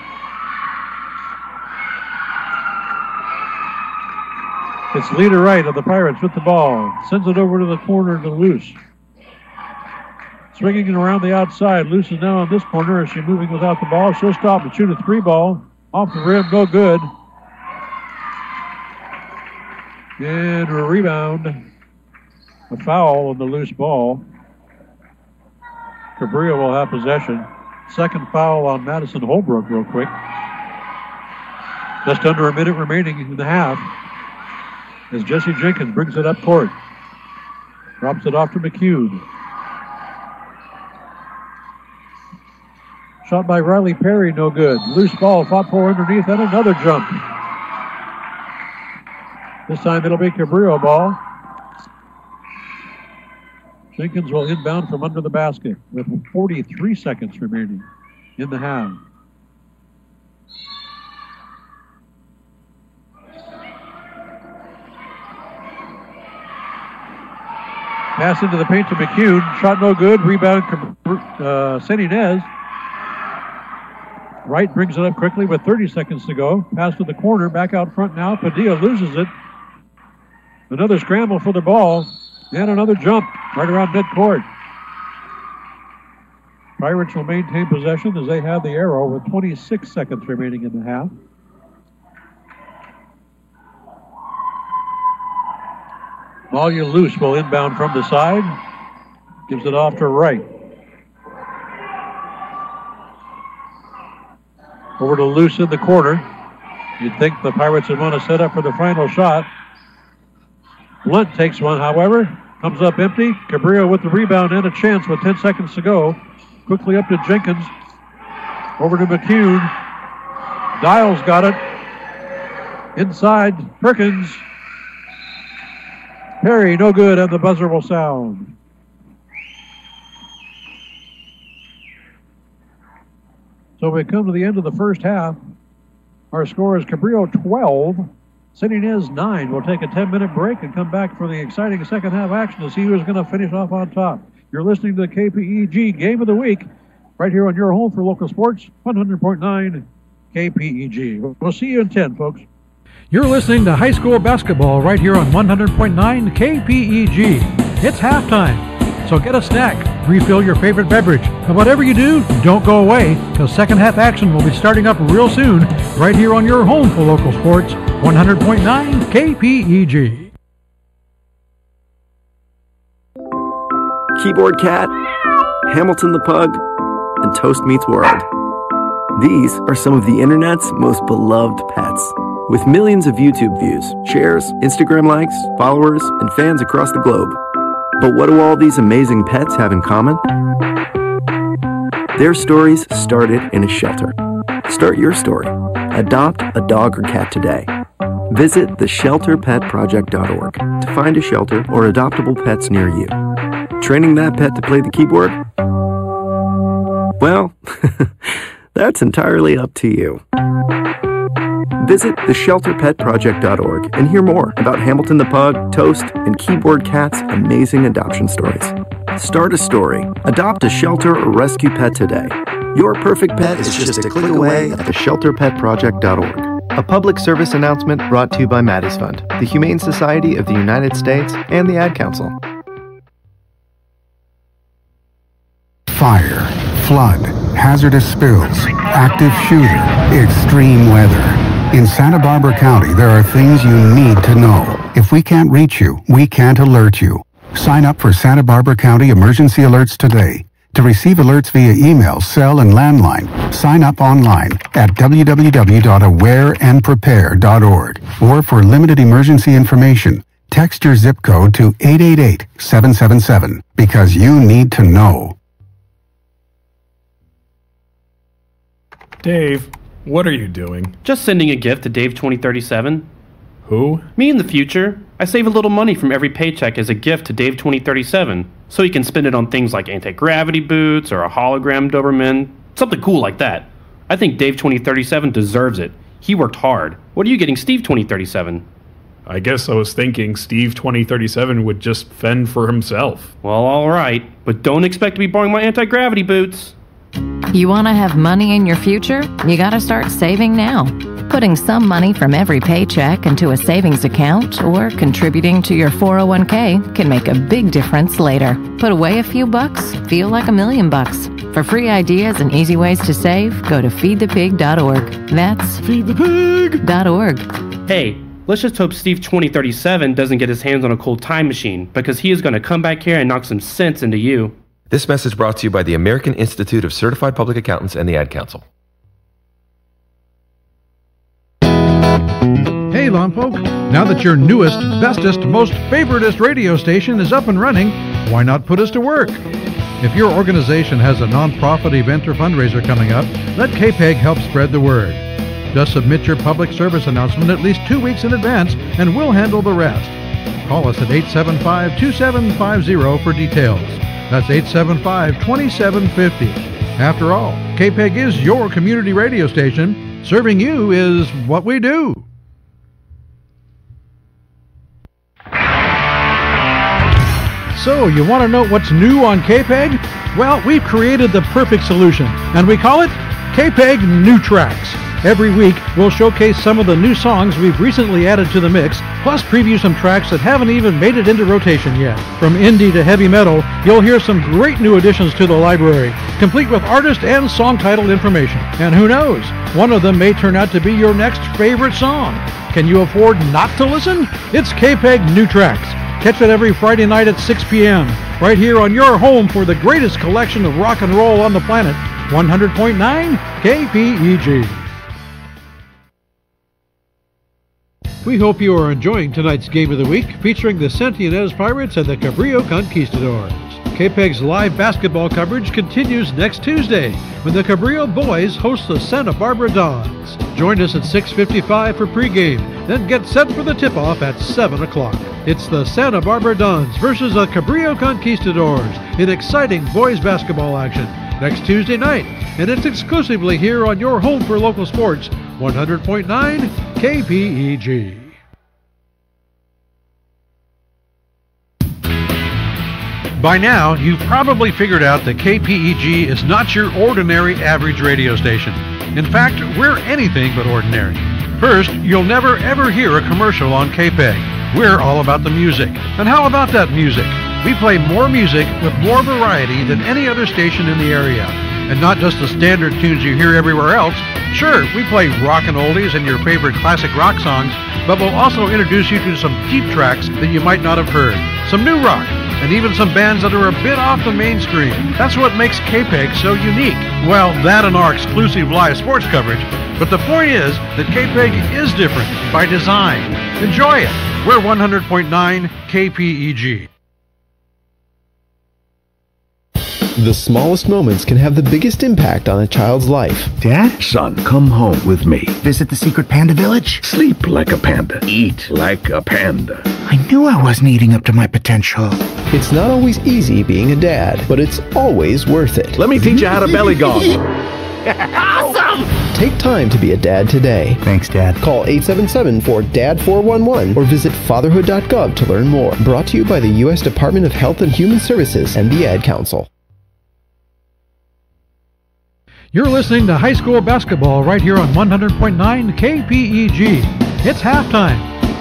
It's Lita Wright of the Pirates with the ball. Sends it over to the corner to Luce. Swinging it around the outside. Luce is now on this corner as she's moving without the ball. She'll stop and shoot a 3 ball. Off the rim, no good. And a rebound. A foul on the loose ball. Cabrillo will have possession. Second foul on Madison Holbrook real quick. Just under a minute remaining in the half as Jesse Jenkins brings it up court. Drops it off to McCune. Shot by Riley Perry, no good. Loose ball, fought for underneath, and another jump. This time it'll be Cabrillo ball. Jenkins will inbound from under the basket with 43 seconds remaining in the half. Pass into the paint to McCune. Shot no good. Rebound, St. Inez. Wright brings it up quickly with 30 seconds to go. Pass to the corner. Back out front now. Padilla loses it. Another scramble for the ball. And another jump right around midcourt. Pirates will maintain possession as they have the arrow with 26 seconds remaining in the half. Malia Luce will inbound from the side. Gives it off to Wright. Over to Luce in the corner. You'd think the Pirates would want to set up for the final shot. Blunt takes one, however. Comes up empty. Cabrillo with the rebound and a chance with 10 seconds to go. Quickly up to Jenkins. Over to McCune. Dials got it. Inside, Perkins. Perry, no good, and the buzzer will sound. So we come to the end of the first half. Our score is Cabrillo 12. St. Inez 9. We'll take a 10-minute break and come back for the exciting second half action to see who's going to finish off on top. You're listening to the KPEG Game of the Week right here on your home for local sports, 100.9 KPEG. We'll see you in 10, folks. You're listening to high school basketball right here on 100.9 KPEG. It's halftime, so get a snack, refill your favorite beverage, and whatever you do, don't go away, because second half action will be starting up real soon right here on your home for local sports, 100.9 KPEG. Keyboard Cat, Hamilton the Pug, and Toast Meets World. These are some of the internet's most beloved pets. With millions of YouTube views, shares, Instagram likes, followers, and fans across the globe. But what do all these amazing pets have in common? Their stories started in a shelter. Start your story. Adopt a dog or cat today. Visit theshelterpetproject.org to find a shelter or adoptable pets near you. training that pet to play the keyboard? Well, that's entirely up to you. Visit theshelterpetproject.org and hear more about Hamilton the Pug, Toast, and Keyboard Cat's amazing adoption stories. Start a story. Adopt a shelter or rescue pet today. Your perfect pet is just a click away at theshelterpetproject.org. A public service announcement brought to you by Maddie's Fund, the Humane Society of the United States, and the Ad Council. Fire, flood, hazardous spills, active shooter, extreme weather. In Santa Barbara County, there are things you need to know. If we can't reach you, we can't alert you. Sign up for Santa Barbara County Emergency Alerts today. To receive alerts via email, cell, and landline, sign up online at www.awareandprepare.org. Or for limited emergency information, text your zip code to 888-777 because you need to know. Dave, what are you doing? Just sending a gift to Dave 2037. Who? Me in the future. I save a little money from every paycheck as a gift to Dave 2037, so he can spend it on things like anti-gravity boots or a hologram Doberman, something cool like that. I think Dave 2037 deserves it. He worked hard. What are you getting Steve 2037? I guess I was thinking Steve 2037 would just fend for himself. Well, alright, but don't expect to be borrowing my anti-gravity boots. You want to have money in your future? You got to start saving now. Putting some money from every paycheck into a savings account or contributing to your 401k can make a big difference later. Put away a few bucks, feel like $1 million. For free ideas and easy ways to save, go to feedthepig.org. That's feedthepig.org. Hey, let's just hope Steve 2037 doesn't get his hands on a cool time machine, because he is going to come back here and knock some sense into you. This message brought to you by the American Institute of Certified Public Accountants and the Ad Council. Hey, Lompoc, now that your newest, bestest, most favoritist radio station is up and running, why not put us to work? If your organization has a nonprofit event or fundraiser coming up, let KPEG help spread the word. Just submit your public service announcement at least 2 weeks in advance, and we'll handle the rest. Call us at 875-2750 for details. That's 875-2750. After all, KPEG is your community radio station. Serving you is what we do. So, you want to know what's new on KPEG? Well, we've created the perfect solution, and we call it KPEG New Tracks. Every week, we'll showcase some of the new songs we've recently added to the mix, plus preview some tracks that haven't even made it into rotation yet. From indie to heavy metal, you'll hear some great new additions to the library, complete with artist and song title information. And who knows, one of them may turn out to be your next favorite song. Can you afford not to listen? It's KPEG New Tracks. Catch it every Friday night at 6 p.m., right here on your home for the greatest collection of rock and roll on the planet, 100.9 KPEG. We hope you are enjoying tonight's Game of the Week, featuring the St. Inez Pirates and the Cabrillo Conquistadors. KPEG's live basketball coverage continues next Tuesday, when the Cabrillo boys host the Santa Barbara Dons. Join us at 6:55 for pregame, then get set for the tip-off at 7 o'clock. It's the Santa Barbara Dons versus the Cabrillo Conquistadors in exciting boys basketball action next Tuesday night, and it's exclusively here on your home for local sports, 100.9 KPEG. By now, you've probably figured out that KPEG is not your ordinary average radio station. In fact, we're anything but ordinary. First, you'll never ever hear a commercial on KPEG. We're all about the music. And how about that music? We play more music with more variety than any other station in the area. And not just the standard tunes you hear everywhere else. Sure, we play rock and oldies and your favorite classic rock songs, but we'll also introduce you to some deep tracks that you might not have heard. Some new rock, and even some bands that are a bit off the mainstream. That's what makes KPEG so unique. Well, that and our exclusive live sports coverage. But the point is that KPEG is different by design. Enjoy it. We're 100.9 KPEG. The smallest moments can have the biggest impact on a child's life. Dad? Son, come home with me. Visit the secret panda village? Sleep like a panda. Eat like a panda. I knew I wasn't eating up to my potential. It's not always easy being a dad, but it's always worth it. Let me teach you how to belly gong. Awesome! Take time to be a dad today. Thanks, Dad. Call 877-4DAD-411 or visit fatherhood.gov to learn more. Brought to you by the U.S. Department of Health and Human Services and the Ad Council. You're listening to high school basketball right here on 100.9 KPEG. It's halftime,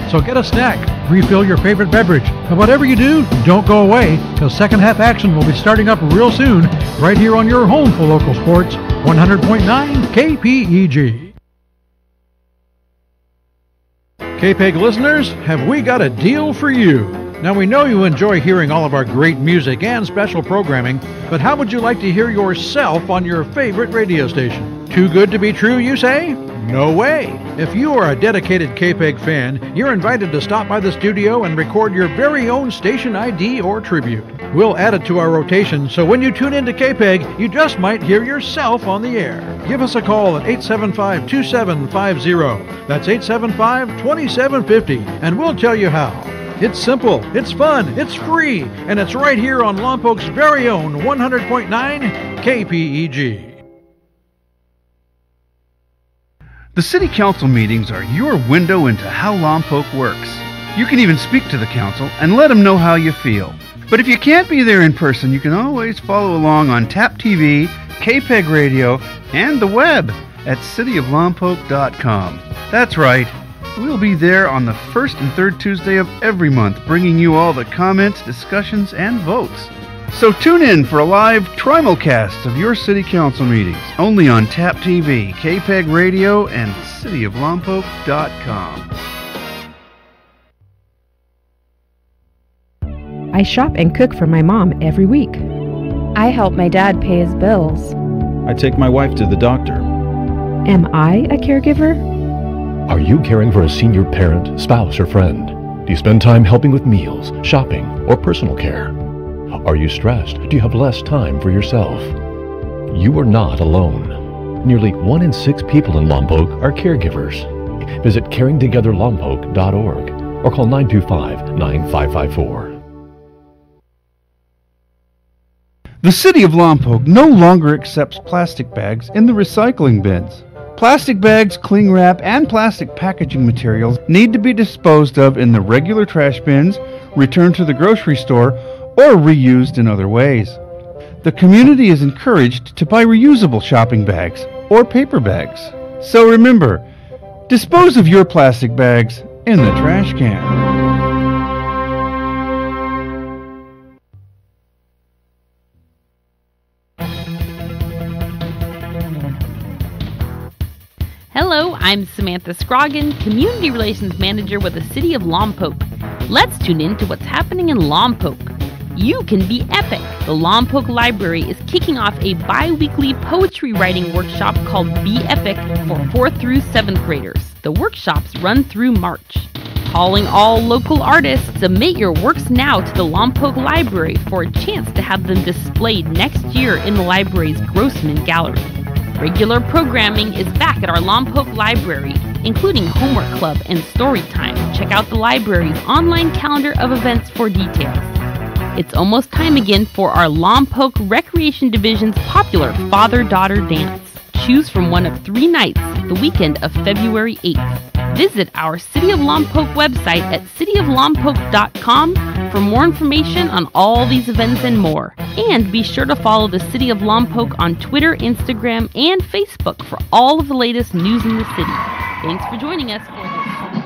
so get a snack, refill your favorite beverage, and whatever you do, don't go away, because second half action will be starting up real soon right here on your home for local sports, 100.9 KPEG. KPEG listeners, have we got a deal for you? Now, we know you enjoy hearing all of our great music and special programming, but how would you like to hear yourself on your favorite radio station? Too good to be true, you say? No way! If you are a dedicated KPEG fan, you're invited to stop by the studio and record your very own station ID or tribute. We'll add it to our rotation, so when you tune into KPEG, you just might hear yourself on the air. Give us a call at 875-2750. That's 875-2750, and we'll tell you how. It's simple, it's fun, it's free, and it's right here on Lompoc's very own 100.9 KPEG. The City Council meetings are your window into how Lompoc works. You can even speak to the council and let them know how you feel. But if you can't be there in person, you can always follow along on TAP TV, KPEG Radio, and the web at cityoflompoc.com. That's right. We'll be there on the first and third Tuesday of every month, bringing you all the comments, discussions, and votes. So tune in for a live trimulcast of your City Council meetings, only on TAP TV, KPEG Radio, and cityoflompoc.com. I shop and cook for my mom every week. I help my dad pay his bills. I take my wife to the doctor. Am I a caregiver? Are you caring for a senior parent, spouse, or friend? Do you spend time helping with meals, shopping, or personal care? Are you stressed? Do you have less time for yourself? You are not alone. Nearly 1 in 6 people in Lompoc are caregivers. Visit caringtogetherlompoc.org or call 925-9554. The City of Lompoc no longer accepts plastic bags in the recycling bins. Plastic bags, cling wrap, and plastic packaging materials need to be disposed of in the regular trash bins, returned to the grocery store, or reused in other ways. The community is encouraged to buy reusable shopping bags or paper bags. So remember, dispose of your plastic bags in the trash can. Hello, I'm Samantha Scroggin, Community Relations Manager with the City of Lompoc. Let's tune in to what's happening in Lompoc. You can be epic. The Lompoc Library is kicking off a bi-weekly poetry writing workshop called Be Epic for 4th through 7th graders. The workshops run through March. Calling all local artists, submit your works now to the Lompoc Library for a chance to have them displayed next year in the library's Grossman Gallery. Regular programming is back at our Lompoc Library, including homework club and story time. Check out the library's online calendar of events for details. It's almost time again for our Lompoc Recreation Division's popular father-daughter dance. Choose from one of 3 nights the weekend of February 8th. Visit our City of Lompoc website at cityoflompoc.com for more information on all these events and more. And be sure to follow the City of Lompoc on Twitter, Instagram, and Facebook for all of the latest news in the city. Thanks for joining us for this.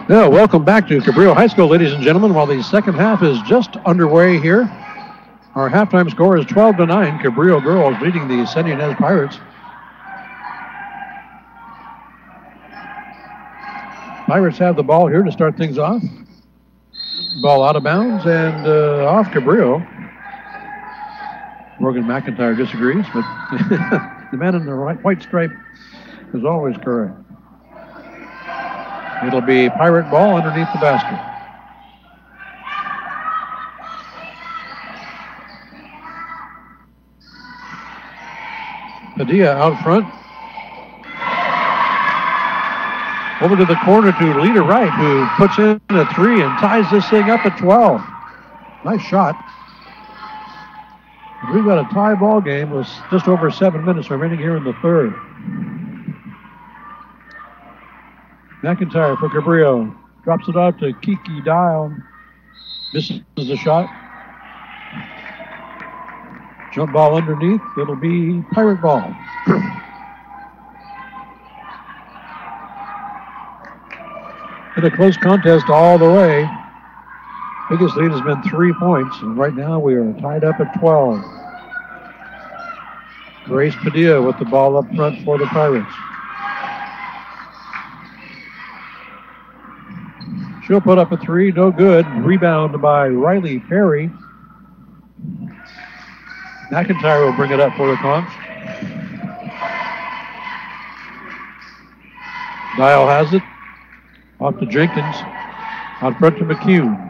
Yeah, welcome back to Cabrillo High School, ladies and gentlemen. While the second half is just underway here, our halftime score is 12-9. Cabrillo girls leading the San Ynez Pirates. Pirates have the ball here to start things off. Ball out of bounds and off Cabrillo. Morgan McIntyre disagrees, but the man in the white stripe is always correct. It'll be Pirate ball underneath the basket. Padilla out front. Over to the corner to Leader Wright, who puts in a 3 and ties this thing up at 12. Nice shot. We've got a tie ball game with just over 7 minutes remaining here in the third. McIntyre for Cabrillo. Drops it out to Kiki Dial. Misses the shot. Jump ball underneath. It'll be Pirate ball. In a close contest all the way. Biggest lead has been 3 points, and right now we are tied up at 12. Grace Padilla with the ball up front for the Pirates. She'll put up a 3, no good. Rebound by Riley Perry. McIntyre will bring it up for the Conch. Dial has it. Off to Jenkins. Out front to McCune.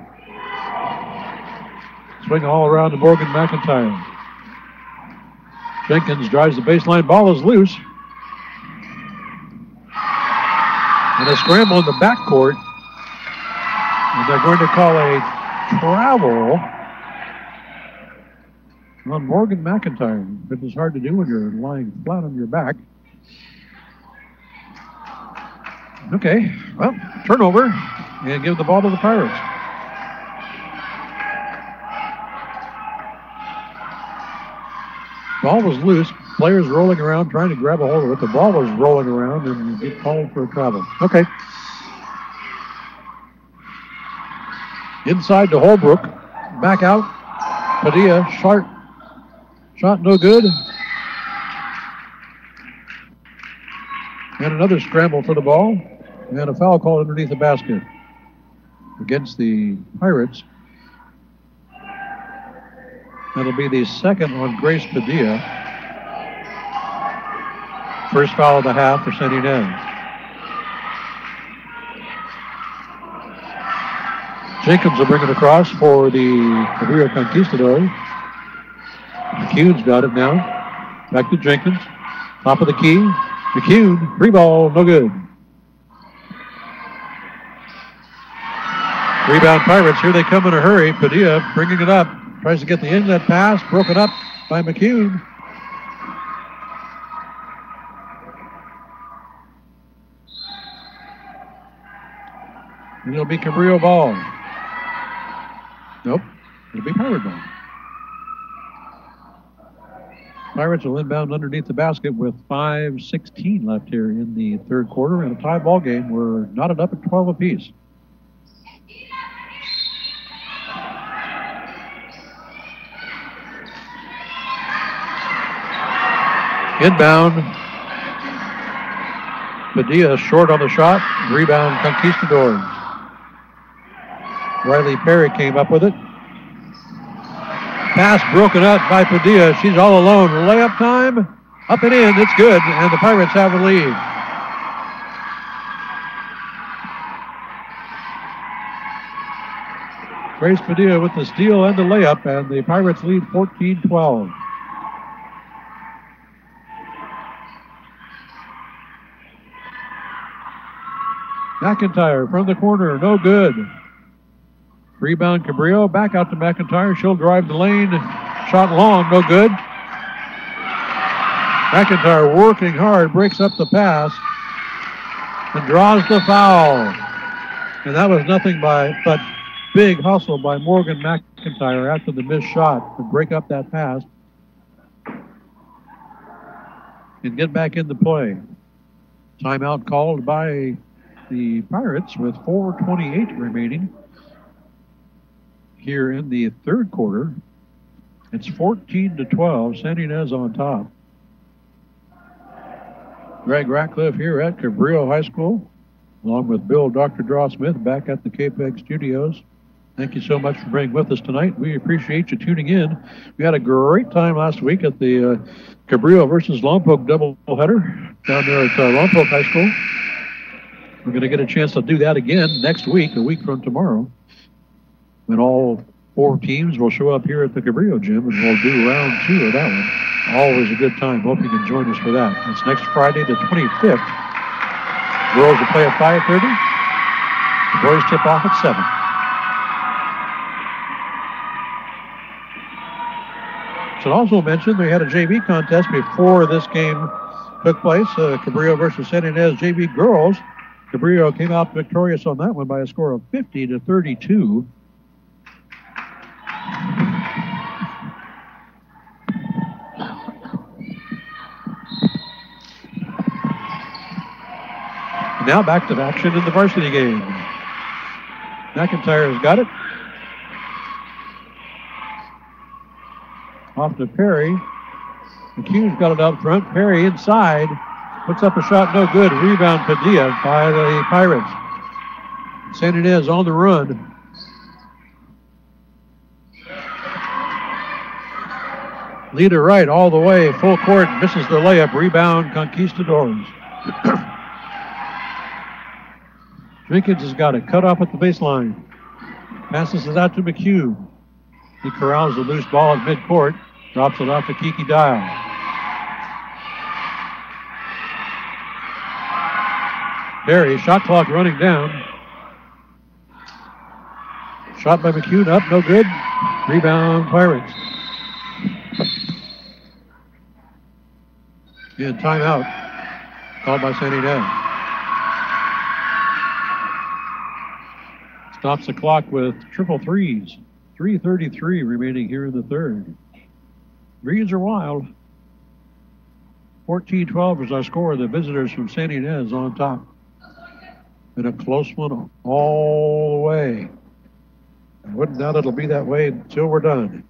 Swing all around to Morgan McIntyre. Jenkins drives the baseline. Ball is loose. And a scramble in the backcourt. And they're going to call a travel on Morgan McIntyre. It is hard to do when you're lying flat on your back. Okay, well, turnover and give the ball to the Pirates. Ball was loose. Players rolling around trying to grab a hold of it. The ball was rolling around and get called for a travel. Okay. Inside to Holbrook. Back out. Padilla, sharp. Shot no good. And another scramble for the ball. And a foul called underneath the basket against the Pirates. That'll be the second on Grace Padilla. First foul of the half for St. Inez. Jenkins will bring it across for the Cabrillo Conquistadors. McCune's got it now. Back to Jenkins. Top of the key. McCune, free ball, no good. Rebound Pirates, here they come in a hurry. Padilla bringing it up. Tries to get the inlet pass, broken up by McCune. And it'll be Cabrillo ball. Nope, it'll be Pirate ball. Pirates will inbound underneath the basket with 5:16 left here in the third quarter. In a tie ball game, we're knotted up at 12 apiece. Inbound. Padilla short on the shot. Rebound Conquistadors. Riley Perry came up with it. Pass broken up by Padilla. She's all alone. Layup time. Up and in. It's good. And the Pirates have a lead. Grace Padilla with the steal and the layup. And the Pirates lead 14-12. McIntyre from the corner, no good. Rebound Cabrillo, back out to McIntyre. She'll drive the lane. Shot long, no good. McIntyre working hard, breaks up the pass, and draws the foul. And that was nothing but big hustle by Morgan McIntyre after the missed shot to break up that pass and get back into play. Timeout called by the Pirates with 4:28 remaining here in the third quarter. It's 14-12. St. Inez on top. Greg Ratcliffe here at Cabrillo High School, along with Bill Dr. Draw Smith back at the KPEG studios. Thank you so much for being with us tonight. We appreciate you tuning in. We had a great time last week at the Cabrillo versus Lompoc doubleheader down there at Lompoc High School. We're going to get a chance to do that again next week, a week from tomorrow, when all four teams will show up here at the Cabrillo gym, and we'll do round 2 of that one. Always a good time. Hope you can join us for that. It's next Friday, the 25th. Girls will play at 5:30. The boys tip off at 7. Should also mention they had a JV contest before this game took place. Cabrillo versus San Ynez JV girls. Cabrillo came out victorious on that one by a score of 50-32. Now back to action in the varsity game. McIntyre's got it. Off to Perry. McHugh's got it out front. Perry inside. Puts up a shot, no good. Rebound Padilla by the Pirates. San Ynez on the run. Leader right all the way. Full court. Misses the layup. Rebound Conquistadors. Jenkins has got it. Cut off at the baseline. Passes it out to McHugh. He corrals the loose ball at midcourt. Drops it off to Kiki Dial. Perry, shot clock running down. Shot by McHugh, up, no good. Rebound, Pirates. And timeout called by San Ynez. Stops the clock with triple threes. 3:33 remaining here in the third. Threes are wild. 14-12 is our score. The visitors from San Ynez on top. And a close one all the way. I wouldn't doubt it'll be that way until we're done.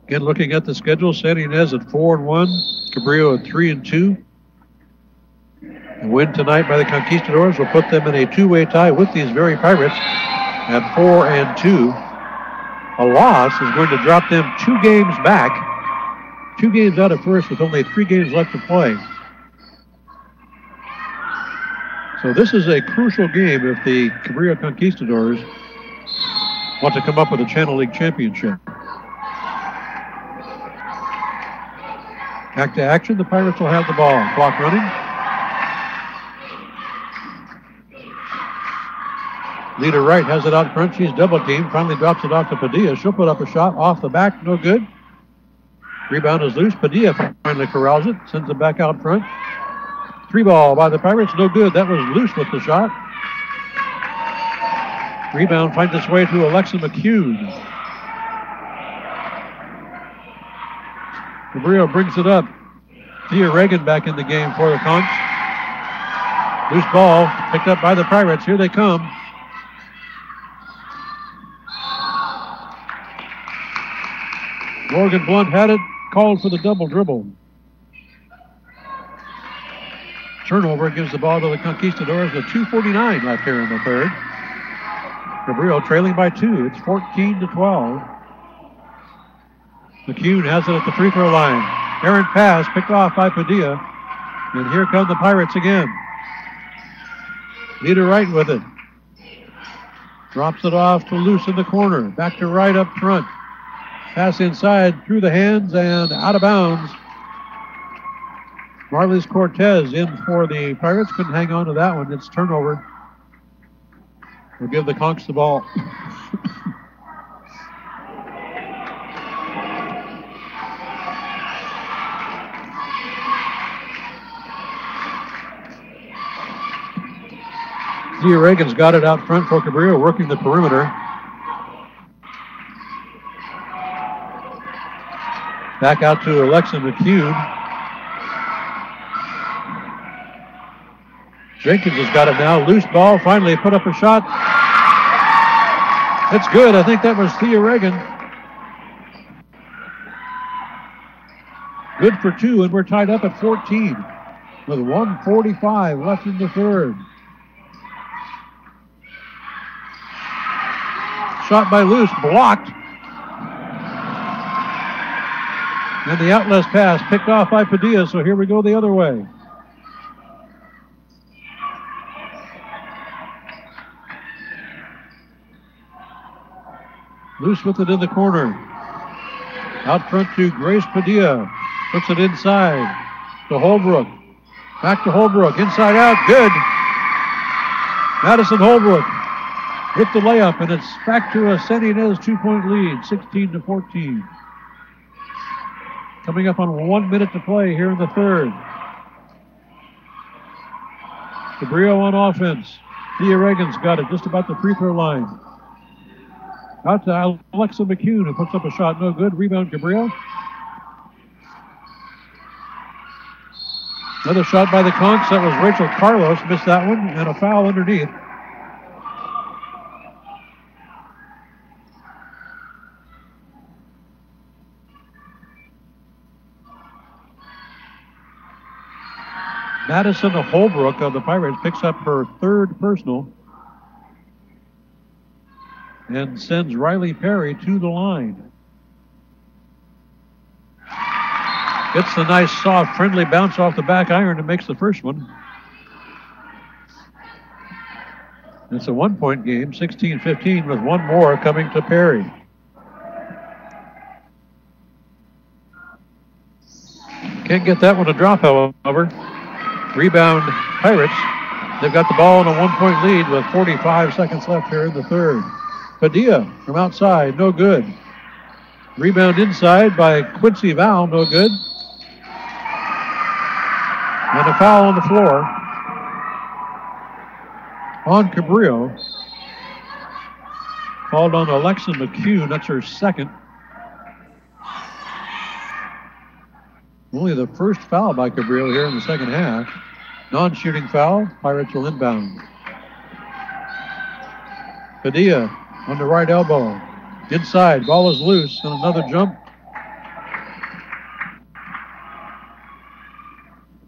Again, looking at the schedule, San Ynez at 4-1, Cabrillo at 3-2. A win tonight by the Conquistadors will put them in a two-way tie with these very Pirates at 4-2. A loss is going to drop them 2 games back, 2 games out of first with only 3 games left to play. So this is a crucial game if the Cabrillo Conquistadors want to come up with a Channel League championship. Back to action, the Pirates will have the ball. Clock running. Leader Wright has it out front. She's double teamed. Finally drops it off to Padilla. She'll put up a shot off the back. No good. Rebound is loose. Padilla finally corrals it. Sends it back out front. 3 ball by the Pirates. No good. That was loose with the shot. Rebound finds its way to Alexa McHugh. Cabrillo brings it up. Thea Reagan back in the game for the Conch. Loose ball picked up by the Pirates. Here they come. Morgan Blunt had it, called for the double dribble. Turnover gives the ball to the Conquistadors with 2:49 left here in the third. Cabrillo trailing by 2. It's 14-12. McHugh has it at the free throw line. Errant pass picked off by Padilla. And here come the Pirates again. Leader Wright with it. Drops it off to Luce in the corner. Back to Wright up front. Pass inside through the hands and out of bounds. Marlies Cortez in for the Pirates. Couldn't hang on to that one. It's turnover. We'll give the Conks the ball. Thea Reagan's got it out front for Cabrillo, working the perimeter. Back out to Alexa McHugh. Jenkins has got it now. Loose ball. Finally put up a shot. It's good. I think that was Thea Reagan. Good for 2, and we're tied up at 14 with 1:45 left in the third. Shot by Luce, blocked. And the outlet pass picked off by Padilla, so here we go the other way. Loose with it in the corner. Out front to Grace Padilla. Puts it inside to Holbrook. Back to Holbrook. Inside out. Good. Madison Holbrook with the layup, and it's back to a San Ynez 2-point lead, 16-14. Coming up on 1 minute to play here in the third. Cabrillo on offense. Thea Reagan's got it just about the free throw line. Out to Alexa McCune, who puts up a shot. No good. Rebound, Cabrillo. Another shot by the Conks. That was Rachel Carlos. Missed that one. And a foul underneath. Madison Holbrook of the Pirates picks up her third personal and sends Riley Perry to the line. Gets the nice, soft, friendly bounce off the back iron and makes the first one. It's a 1-point game, 16-15, with one more coming to Perry. Can't get that one to drop, however. Rebound, Pirates. They've got the ball in a 1-point lead with 45 seconds left here in the third. Padilla from outside, no good. Rebound inside by Quincy Val, no good. And a foul on the floor on Cabrillo. Called on Alexa McCune, that's her second. Only the first foul by Cabrillo here in the second half. Non-shooting foul, Pirates will inbound. Padilla on the right elbow. Inside, ball is loose, and another jump.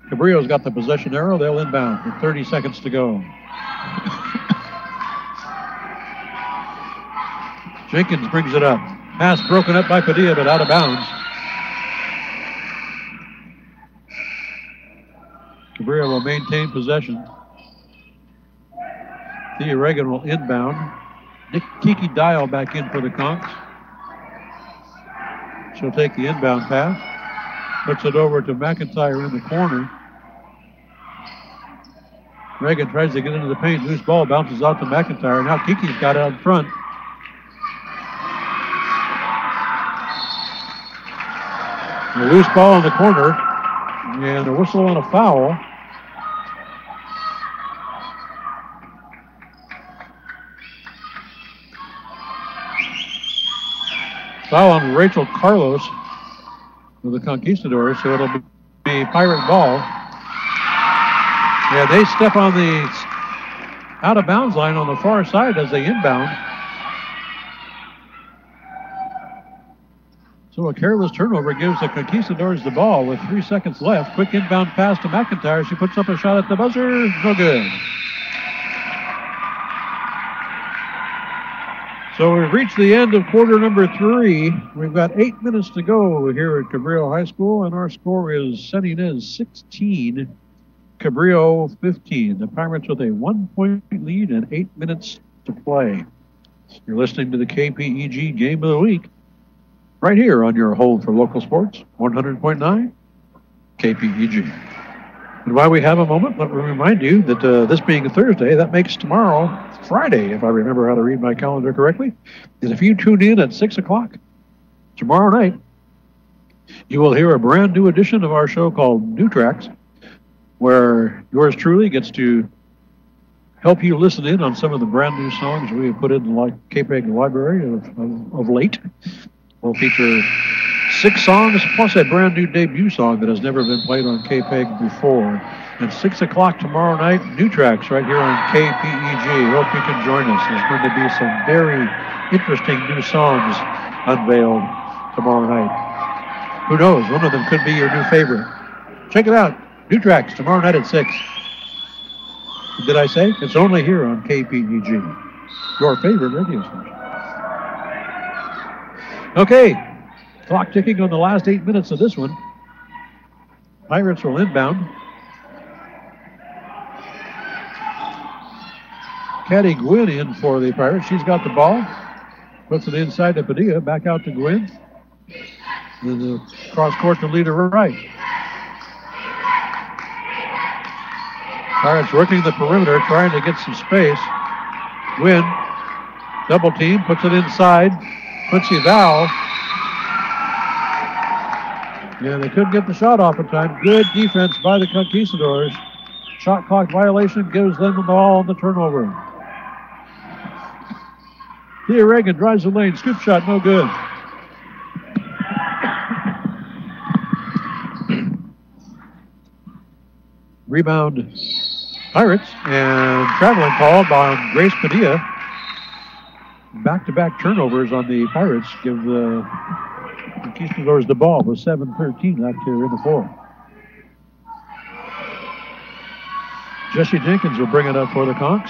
Cabrillo's got the possession arrow. They'll inbound with 30 seconds to go. Jenkins brings it up. Pass broken up by Padilla, but out of bounds. Cabrillo will maintain possession. Thea Reagan will inbound. Kiki Dial back in for the Conks. She'll take the inbound pass. Puts it over to McIntyre in the corner. Reagan tries to get into the paint. Loose ball bounces out to McIntyre. Now Kiki's got it out front. A loose ball in the corner. And a whistle on a foul. Foul on Rachel Carlos of the Conquistadors, so it'll be Pirate ball. Yeah, they step on the out-of-bounds line on the far side as they inbound. So a careless turnover gives the Conquistadors the ball with 3 seconds left. Quick inbound pass to McIntyre. She puts up a shot at the buzzer. No good. So we've reached the end of quarter number 3. We've got 8 minutes to go here at Cabrillo High School, and our score is San Ynez 16, Cabrillo 15. The Pirates with a 1-point lead and 8 minutes to play. You're listening to the KPEG Game of the Week right here on your home for local sports, 100.9 KPEG. And while we have a moment, let me remind you that this being a Thursday, that makes tomorrow Friday, if I remember how to read my calendar correctly. And if you tune in at 6 o'clock tomorrow night, you will hear a brand new edition of our show called New Tracks, where yours truly gets to help you listen in on some of the brand new songs we have put in the KPEG library of late. We'll feature 6 songs plus a brand new debut song that has never been played on KPEG before. At 6 o'clock tomorrow night, New Tracks right here on KPEG. Hope you can join us. There's going to be some very interesting new songs unveiled tomorrow night. Who knows? One of them could be your new favorite. Check it out. New Tracks tomorrow night at 6. Did I say? It's only here on KPEG, your favorite radio station. Okay. Clock ticking on the last 8 minutes of this one. Pirates will inbound. Caddy Gwynn in for the Pirates. She's got the ball. Puts it inside to Padilla. Back out to Gwynn. Then the cross court to leader right. Pirates working the perimeter, trying to get some space. Gwynn, double team, puts it inside. Quincy Val. Yeah, they couldn't get the shot off in time. Good defense by the Conquistadors. Shot clock violation gives them the ball on the turnover. Thea Reagan drives the lane. Scoop shot, no good. Rebound Pirates, and traveling called by Grace Padilla. Back-to-back turnovers on the Pirates give the Conquistadors the ball with 7:13 left here in the fourth. Jesse Jenkins will bring it up for the Conks.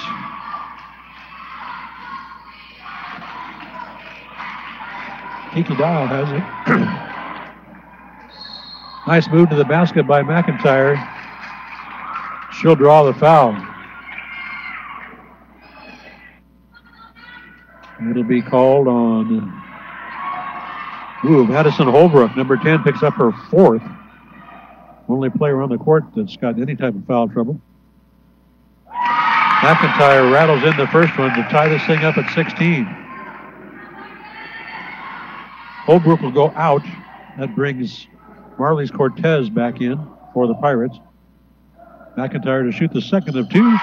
Kiki Dial has it. Nice move to the basket by McIntyre. She'll draw the foul. It'll be called on Madison Holbrook. Number 10 picks up her fourth. Only player on the court that's got any type of foul trouble. McIntyre rattles in the first one to tie this thing up at 16. Holbrook will go out. That brings Marlies Cortez back in for the Pirates. McIntyre to shoot the second of two.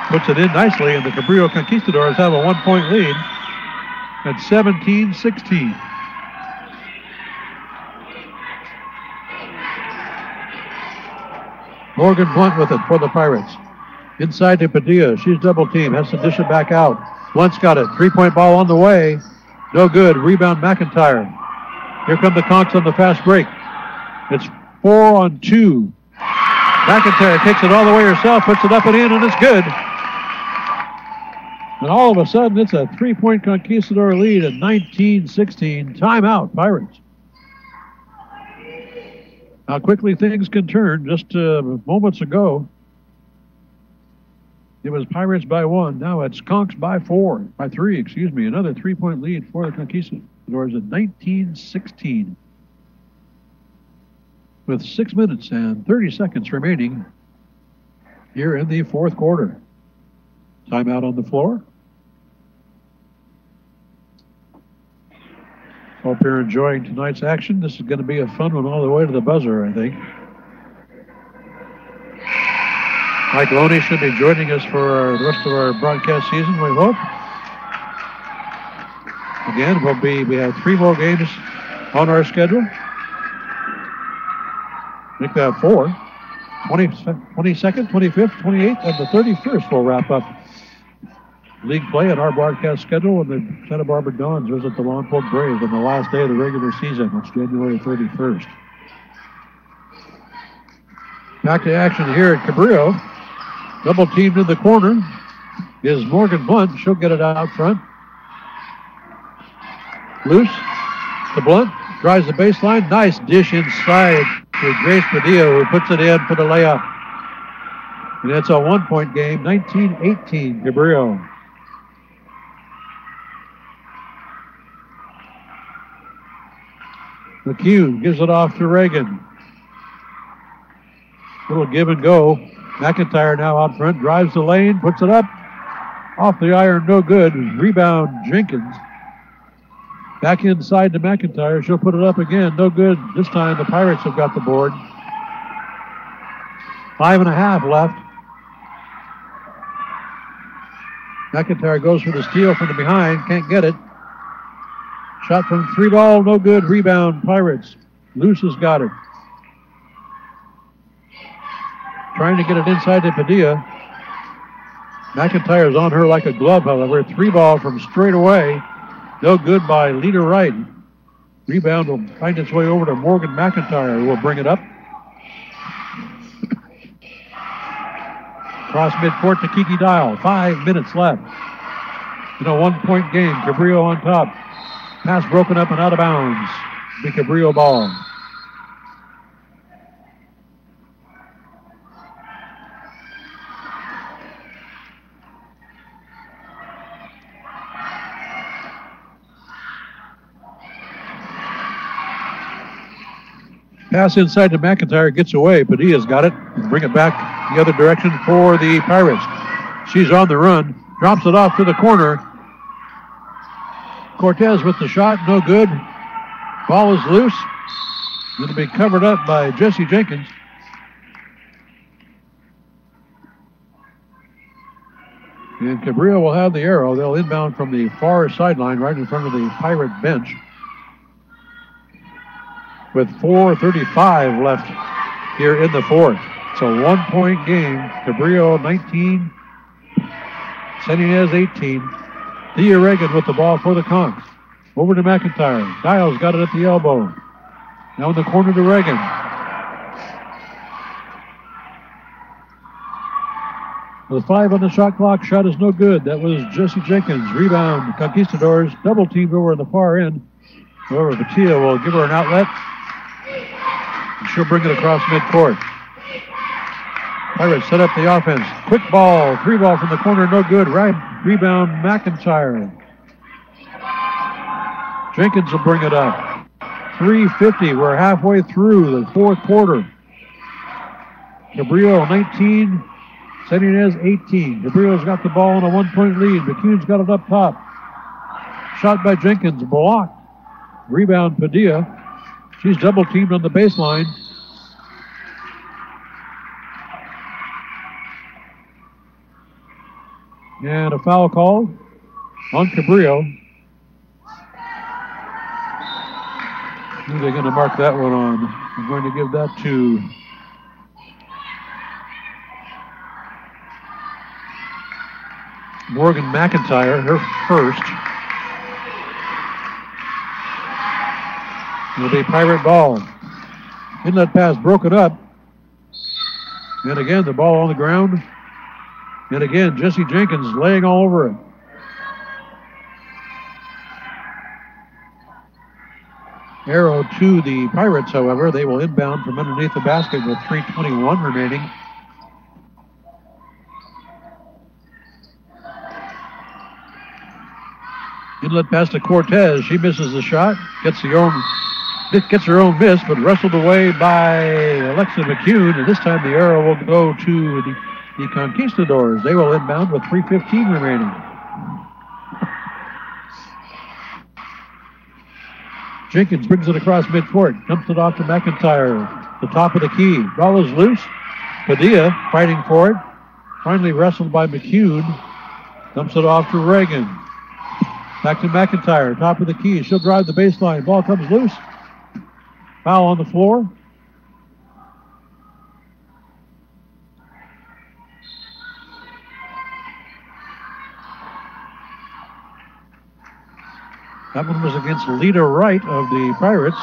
Puts it in nicely, and the Cabrillo Conquistadors have a 1-point lead at 17-16. Morgan Blunt with it for the Pirates. Inside to Padilla. She's double teamed. Has to dish it back out. Blunt's got it. 3-point ball on the way. No good. Rebound McIntyre. Here come the Conks on the fast break. It's 4-on-2. McIntyre takes it all the way herself, puts it up and in, and it's good. And all of a sudden, it's a 3-point Conquistador lead at 19-16. Timeout, Pirates. How quickly things can turn. Just moments ago, it was Pirates by 1. Now it's Conks by 3, Another 3-point lead for the Conquistadors at 19-16. With 6 minutes and 30 seconds remaining here in the fourth quarter. Timeout on the floor. Hope you're enjoying tonight's action. This is going to be a fun one all the way to the buzzer, I think. Mike Loney should be joining us for the rest of our broadcast season, we hope. Again, we have 3 more games on our schedule. Make that 4. 22nd, 25th, 28th, and the 31st will wrap up league play in our broadcast schedule when the Santa Barbara Dons visit the Lompoc Braves on the last day of the regular season. It's January 31st. Back to action here at Cabrillo. Double teamed in the corner is Morgan Blunt. She'll get it out front. Loose to Blunt. Drives the baseline. Nice dish inside to Grace Padilla, who puts it in for the layup. And it's a 1-point game, 19-18, Cabrillo. McHugh gives it off to Reagan. Little give and go. McIntyre now out front, drives the lane, puts it up. Off the iron, no good. Rebound, Jenkins. Back inside to McIntyre. She'll put it up again. No good. This time the Pirates have got the board. 5.5 left. McIntyre goes for the steal from the behind. Can't get it. Shot from 3 ball. No good. Rebound, Pirates. Luce has got it. Trying to get it inside to Padilla. McIntyre's on her like a glove, however. 3 ball from straight away. No good by leader Wright. Rebound will find its way over to Morgan McIntyre, who will bring it up. Cross midcourt to Kiki Dial. 5 minutes left in a 1-point game. Cabrillo on top. Pass broken up and out of bounds. The Cabrillo ball. Pass inside to McIntyre, gets away. Padilla's got it. Bring it back the other direction for the Pirates. She's on the run. Drops it off to the corner. Cortez with the shot, no good. Ball is loose. It'll be covered up by Jesse Jenkins. And Cabrillo will have the arrow. They'll inbound from the far sideline right in front of the Pirate bench. With 4:35 left here in the fourth. It's a 1-point game. Cabrillo 19, San Ynez 18. Thea Reagan with the ball for the Conks. Over to McIntyre. Dials got it at the elbow. Now in the corner to Reagan. With 5 on the shot clock, shot is no good. That was Jesse Jenkins. Rebound. Conquistadors double teamed over on the far end. However, Batia will give her an outlet. And she'll bring it across midcourt. Pirates set up the offense. Quick ball. 3-ball from the corner, no good. Rebound McIntyre. Jenkins will bring it up. 3:50. We're halfway through the fourth quarter. Cabrillo 19. San Ynez 18. Cabrillo's got the ball in a 1-point lead. McCune's got it up top. Shot by Jenkins. Blocked. Rebound Padilla. She's double teamed on the baseline. And a foul called on Cabrillo. Who are they going to mark that one on? I'm going to give that to Morgan McIntyre, her first. It'll be Pirate ball. Inlet pass broken up. And again, the ball on the ground. And again, Jesse Jenkins laying all over it. Arrow to the Pirates, however. They will inbound from underneath the basket with 3:21 remaining. Inlet pass to Cortez. She misses the shot. Gets her own miss, but wrestled away by Alexa McCune. And this time the arrow will go to the Conquistadors. They will inbound with 3:15 remaining. Jenkins brings it across midcourt. Dumps it off to McIntyre. The top of the key. Ball is loose. Padilla fighting for it. Finally wrestled by McCune. Dumps it off to Reagan. Back to McIntyre. Top of the key. She'll drive the baseline. Ball comes loose. Foul on the floor. That one was against Lita Wright of the Pirates.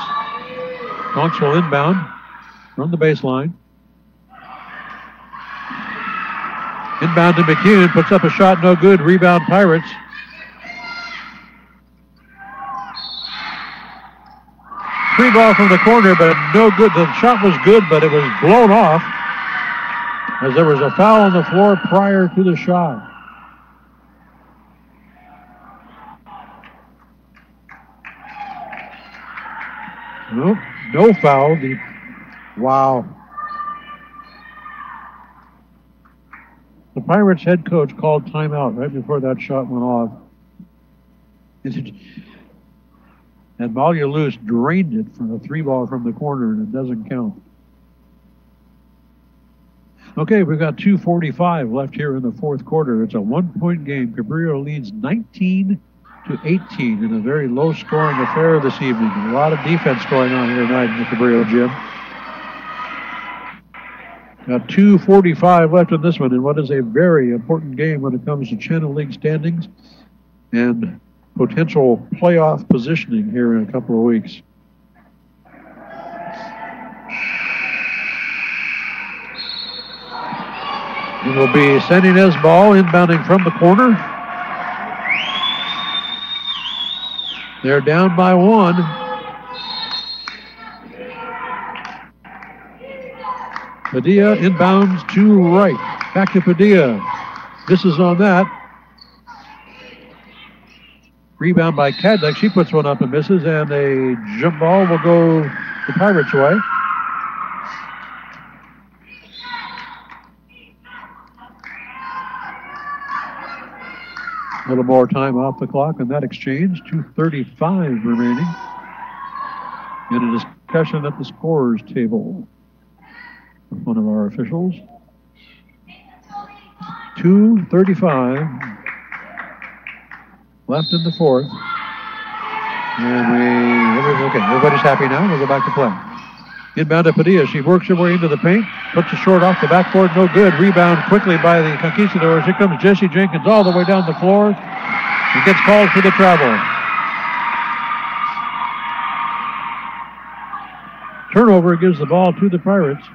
Conks will inbound from the baseline. Inbound to McCune. Puts up a shot, no good. Rebound Pirates. Free ball from the corner, but no good. The shot was good, but it was blown off as there was a foul on the floor prior to the shot. Nope, no foul. Wow. The Pirates head coach called timeout right before that shot went off. And Malia Luce drained it from a 3-ball from the corner, and it doesn't count. Okay, we've got 2:45 left here in the fourth quarter. It's a 1-point game. Cabrillo leads 19-18 in a very low-scoring affair this evening. A lot of defense going on here tonight in the Cabrillo gym. Got 2:45 left in this one in what is a very important game when it comes to Channel League standings and potential playoff positioning here in a couple of weeks. It will be San Ynez ball inbounding from the corner. They're down by 1. Padilla inbounds to right. Back to Padilla. Misses on that. Rebound by Cadleck. She puts one up and misses, and a jump ball will go the Pirates' way. little more time off the clock in that exchange. 2:35 remaining. In a discussion at the scorers table with one of our officials. 2:35 left in the fourth. And everybody's happy now. We'll go back to play. Inbound to Padilla. She works her way into the paint. Puts a short off the backboard. No good. Rebound quickly by the Conquistadors. Here comes Jesse Jenkins all the way down the floor. And gets called for the travel. Turnover gives the ball to the Pirates.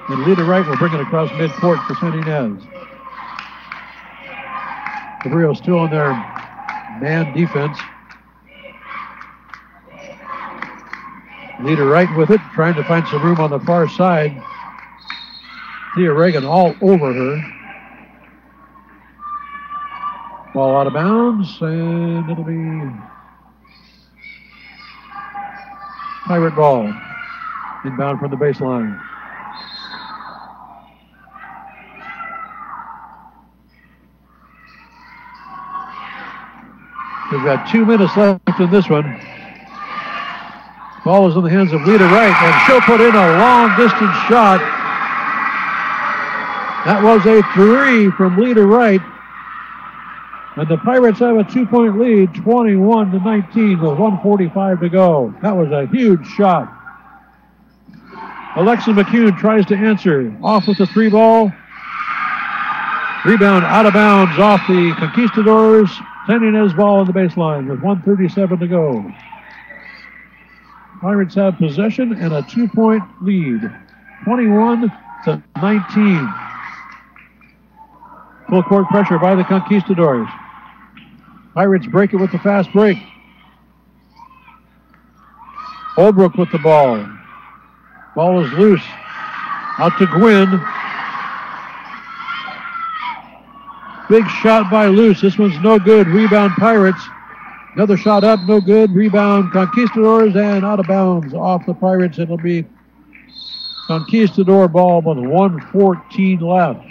And Lita Wright will bring it across midcourt for San Ynez. Cabrillo still in their man defense. Lita Wright with it, trying to find some room on the far side. Thea Reagan all over her. Ball out of bounds, and it'll be Pirate ball. Inbound from the baseline. We've got 2 minutes left in this one. Ball is in the hands of Lita Wright, and she'll put in a long-distance shot. That was a 3 from Lita Wright. And the Pirates have a 2-point lead, 21-19 with 1:45 to go. That was a huge shot. Alexa McCune tries to answer. Off with the 3 ball. Rebound out of bounds off the Conquistadors. San Ynez ball on the baseline with 1:37 to go. Pirates have possession and a 2-point lead, 21-19. Full court pressure by the Conquistadors. Pirates break it with the fast break. Holbrook with the ball. Ball is loose. Out to Gwynn. Big shot by Luce. This one's no good. Rebound Pirates. Another shot up, no good. Rebound Conquistadors, and out of bounds off the Pirates. It'll be Conquistador ball with 1:14 left.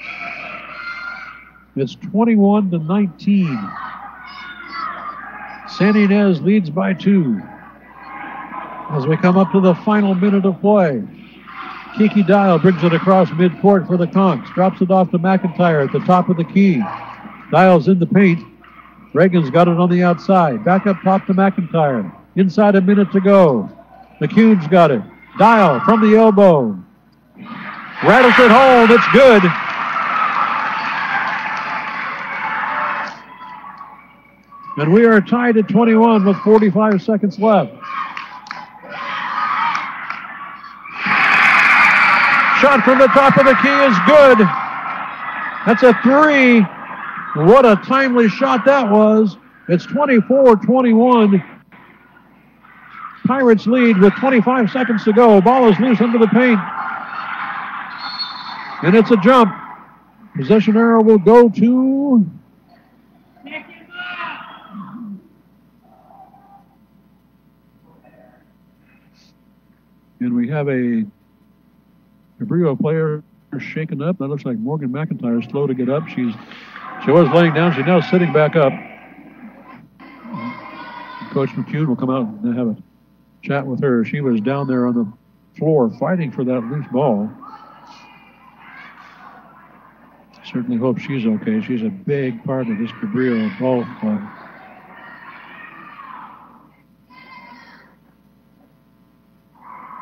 It's 21-19. San Ynez leads by 2. As we come up to the final minute of play. Kiki Dial brings it across midcourt for the Conks. Drops it off to McIntyre at the top of the key. Dial's in the paint. Reagan's got it on the outside. Back up top to McIntyre. Inside a minute to go. McCune's got it. Dial from the elbow. Rattles it home. It's good. And we are tied at 21 with 45 seconds left. Shot from the top of the key is good. That's a 3. What a timely shot that was. It's 24-21. Pirates lead with 25 seconds to go. Ball is loose into the paint. And it's a jump. Possession arrow will go to... And we have a Cabrillo player shaken up. That looks like Morgan McIntyre, slow to get up. She was laying down. She's now sitting back up. Coach McCune will come out and have a chat with her. She was down there on the floor fighting for that loose ball. Certainly hope she's okay. She's a big part of this Cabrillo ball club.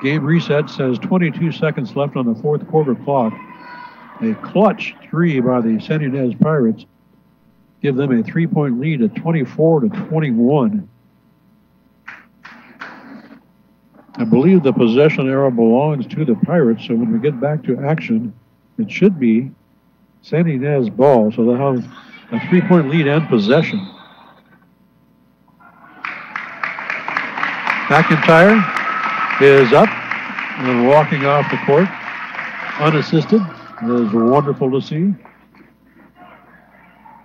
Game reset says 22 seconds left on the fourth quarter clock. A clutch 3 by the San Ynez Pirates give them a 3-point lead at 24-21. I believe the possession arrow belongs to the Pirates, so when we get back to action, it should be San Ynez ball, so they'll have a 3-point lead and possession. McIntyre is up and walking off the court unassisted. It is wonderful to see.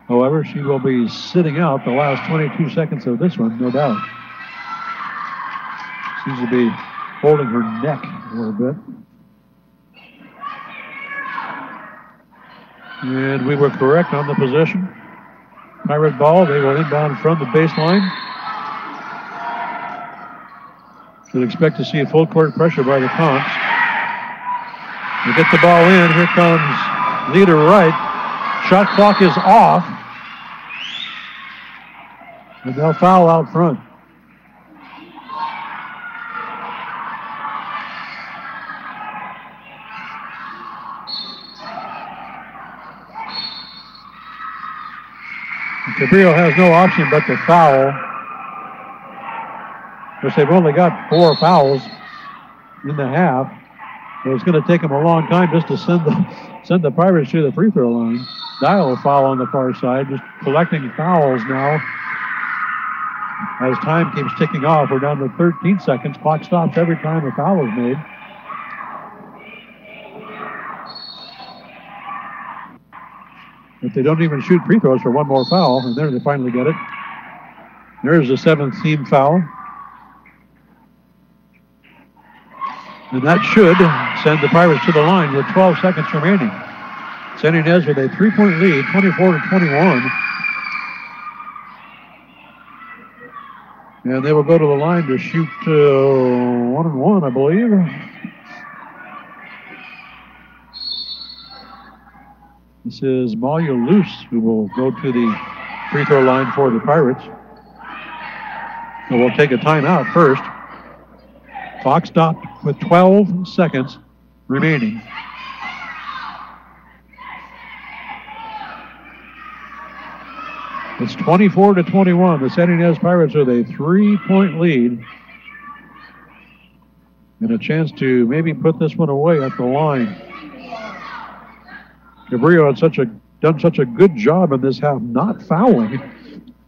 However, she will be sitting out the last 22 seconds of this one, no doubt. Seems to be holding her neck a little bit. And we were correct on the possession. Pirate ball, they will inbound from the baseline. Should expect to see full court pressure by the Conks. They get the ball in. Here comes leader Wright. Shot clock is off. And they'll foul out front. Cabrillo has no option but to foul. Of course, they've only got 4 fouls in the half. So it's going to take them a long time just to send the Pirates to the free throw line. Dial a foul on the far side, just collecting fouls now. As time keeps ticking off, we're down to 13 seconds. Clock stops every time a foul is made. If they don't even shoot free throws for one more foul, and there they finally get it. There's the 7th team foul. And that should send the Pirates to the line with 12 seconds remaining. San Ynez with a 3-point lead, 24-21. And they will go to the line to shoot 1-and-1, I believe. This is Malia Luce who will go to the free throw line for the Pirates. So we'll take a timeout first. Clock stopped with 12 seconds remaining. It's 24-21. The San Ynez Pirates with a 3-point lead. And a chance to maybe put this one away at the line. Cabrillo had done such a good job in this half not fouling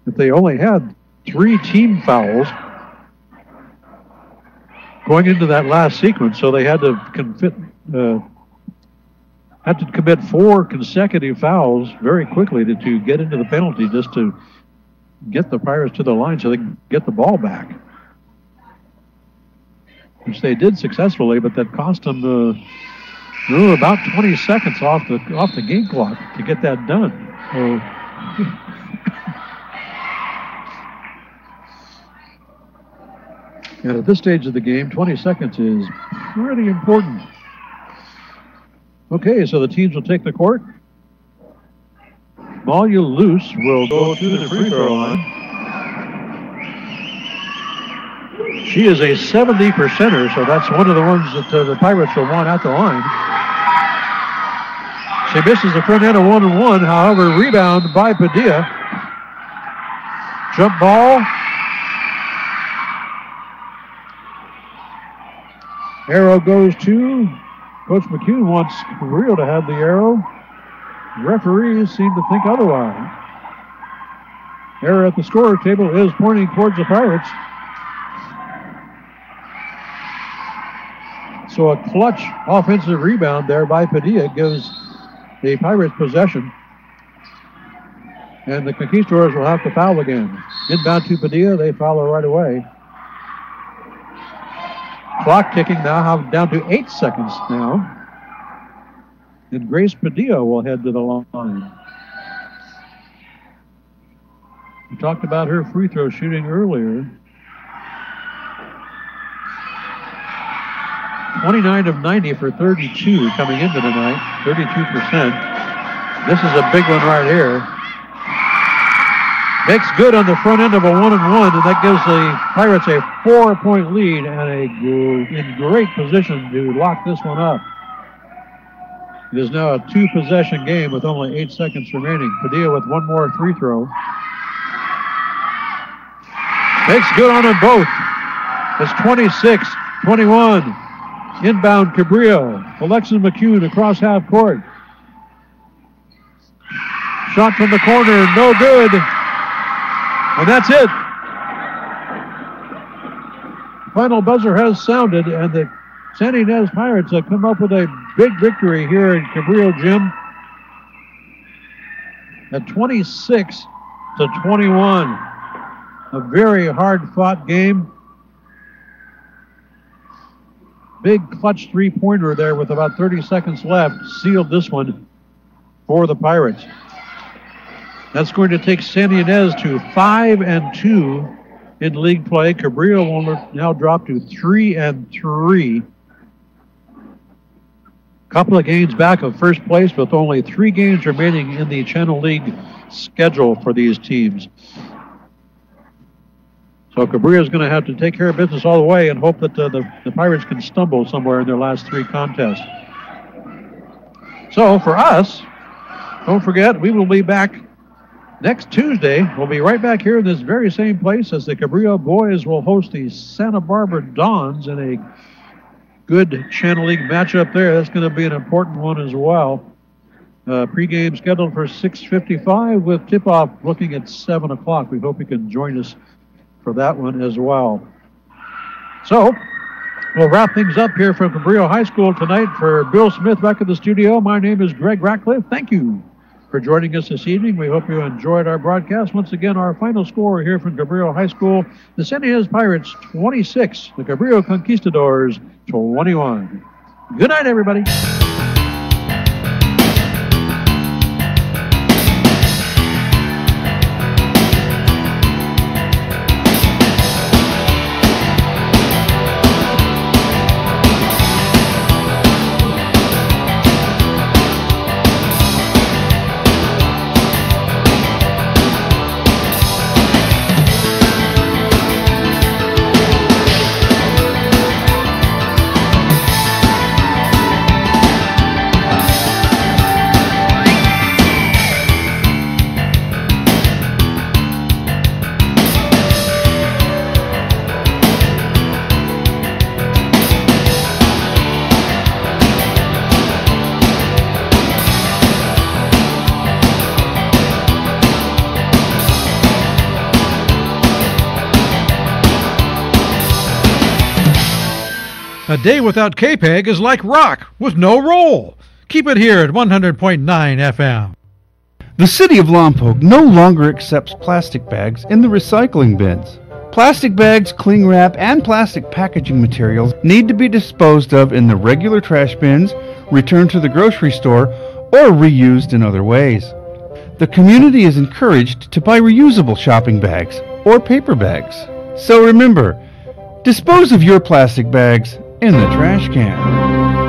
that they only had 3 team fouls going into that last sequence, so they had to commit 4 consecutive fouls very quickly to get into the penalty just to get the Pirates to the line so they can get the ball back, which they did successfully, but that cost them about 20 seconds off the game clock to get that done. So, and at this stage of the game, 20 seconds is pretty important. Okay, so the teams will take the court. Malia Luce will go to the free throw line. She is a 70%er, so that's one of the ones that the Pirates will want at the line. She misses the front end of 1-and-1, however, rebound by Padilla. Jump ball. Arrow goes to Coach McCune. Wants Cabrillo to have the arrow. Referees seem to think otherwise. Arrow at the scorer table is pointing towards the Pirates. So a clutch offensive rebound there by Padilla gives the Pirates possession. And the Conquistadors will have to foul again. Inbound to Padilla, they foul her right away. Clock ticking now, down to 8 seconds now. And Grace Padilla will head to the line. We talked about her free throw shooting earlier. 29 of 90 for 32 coming into tonight, 32%. This is a big one right here. Makes good on the front end of a 1-and-1, and that gives the Pirates a 4-point lead and in great position to lock this one up. It is now a 2-possession game with only 8 seconds remaining. Padilla with one more free throw. Makes good on them both. It's 26-21. Inbound Cabrillo. Alexis McCune across half court. Shot from the corner, no good. And that's it. Final buzzer has sounded, and the San Ynez Pirates have come up with a big victory here in Cabrillo Gym at 26-21. A very hard-fought game. big clutch three-pointer there with about 30 seconds left sealed this one for the Pirates. That's going to take San Ynez to 5-2 in league play. Cabrillo will now drop to 3-3. Couple of games back of first place with only 3 games remaining in the Channel League schedule for these teams. So Cabrillo is going to have to take care of business all the way and hope that the Pirates can stumble somewhere in their last 3 contests. So for us, don't forget, we will be back next Tuesday. We'll be right back here in this very same place as the Cabrillo boys will host the Santa Barbara Dons in a good Channel League matchup there. That's going to be an important one as well. Pre-game scheduled for 6:55 with tip-off looking at 7 o'clock. We hope you can join us for that one as well. So we'll wrap things up here from Cabrillo High School tonight. For Bill Smith back in the studio, my name is Greg Ratcliffe. Thank you for joining us this evening. We hope you enjoyed our broadcast. Once again, our final score here from Cabrillo High School, the San Ynez Pirates 26, the Cabrillo Conquistadors 21. Good night, everybody. A day without KPEG is like rock with no roll. Keep it here at 100.9 FM. The City of Lompoc no longer accepts plastic bags in the recycling bins. Plastic bags, cling wrap, and plastic packaging materials need to be disposed of in the regular trash bins, returned to the grocery store, or reused in other ways. The community is encouraged to buy reusable shopping bags or paper bags. So remember, dispose of your plastic bags in the trash can.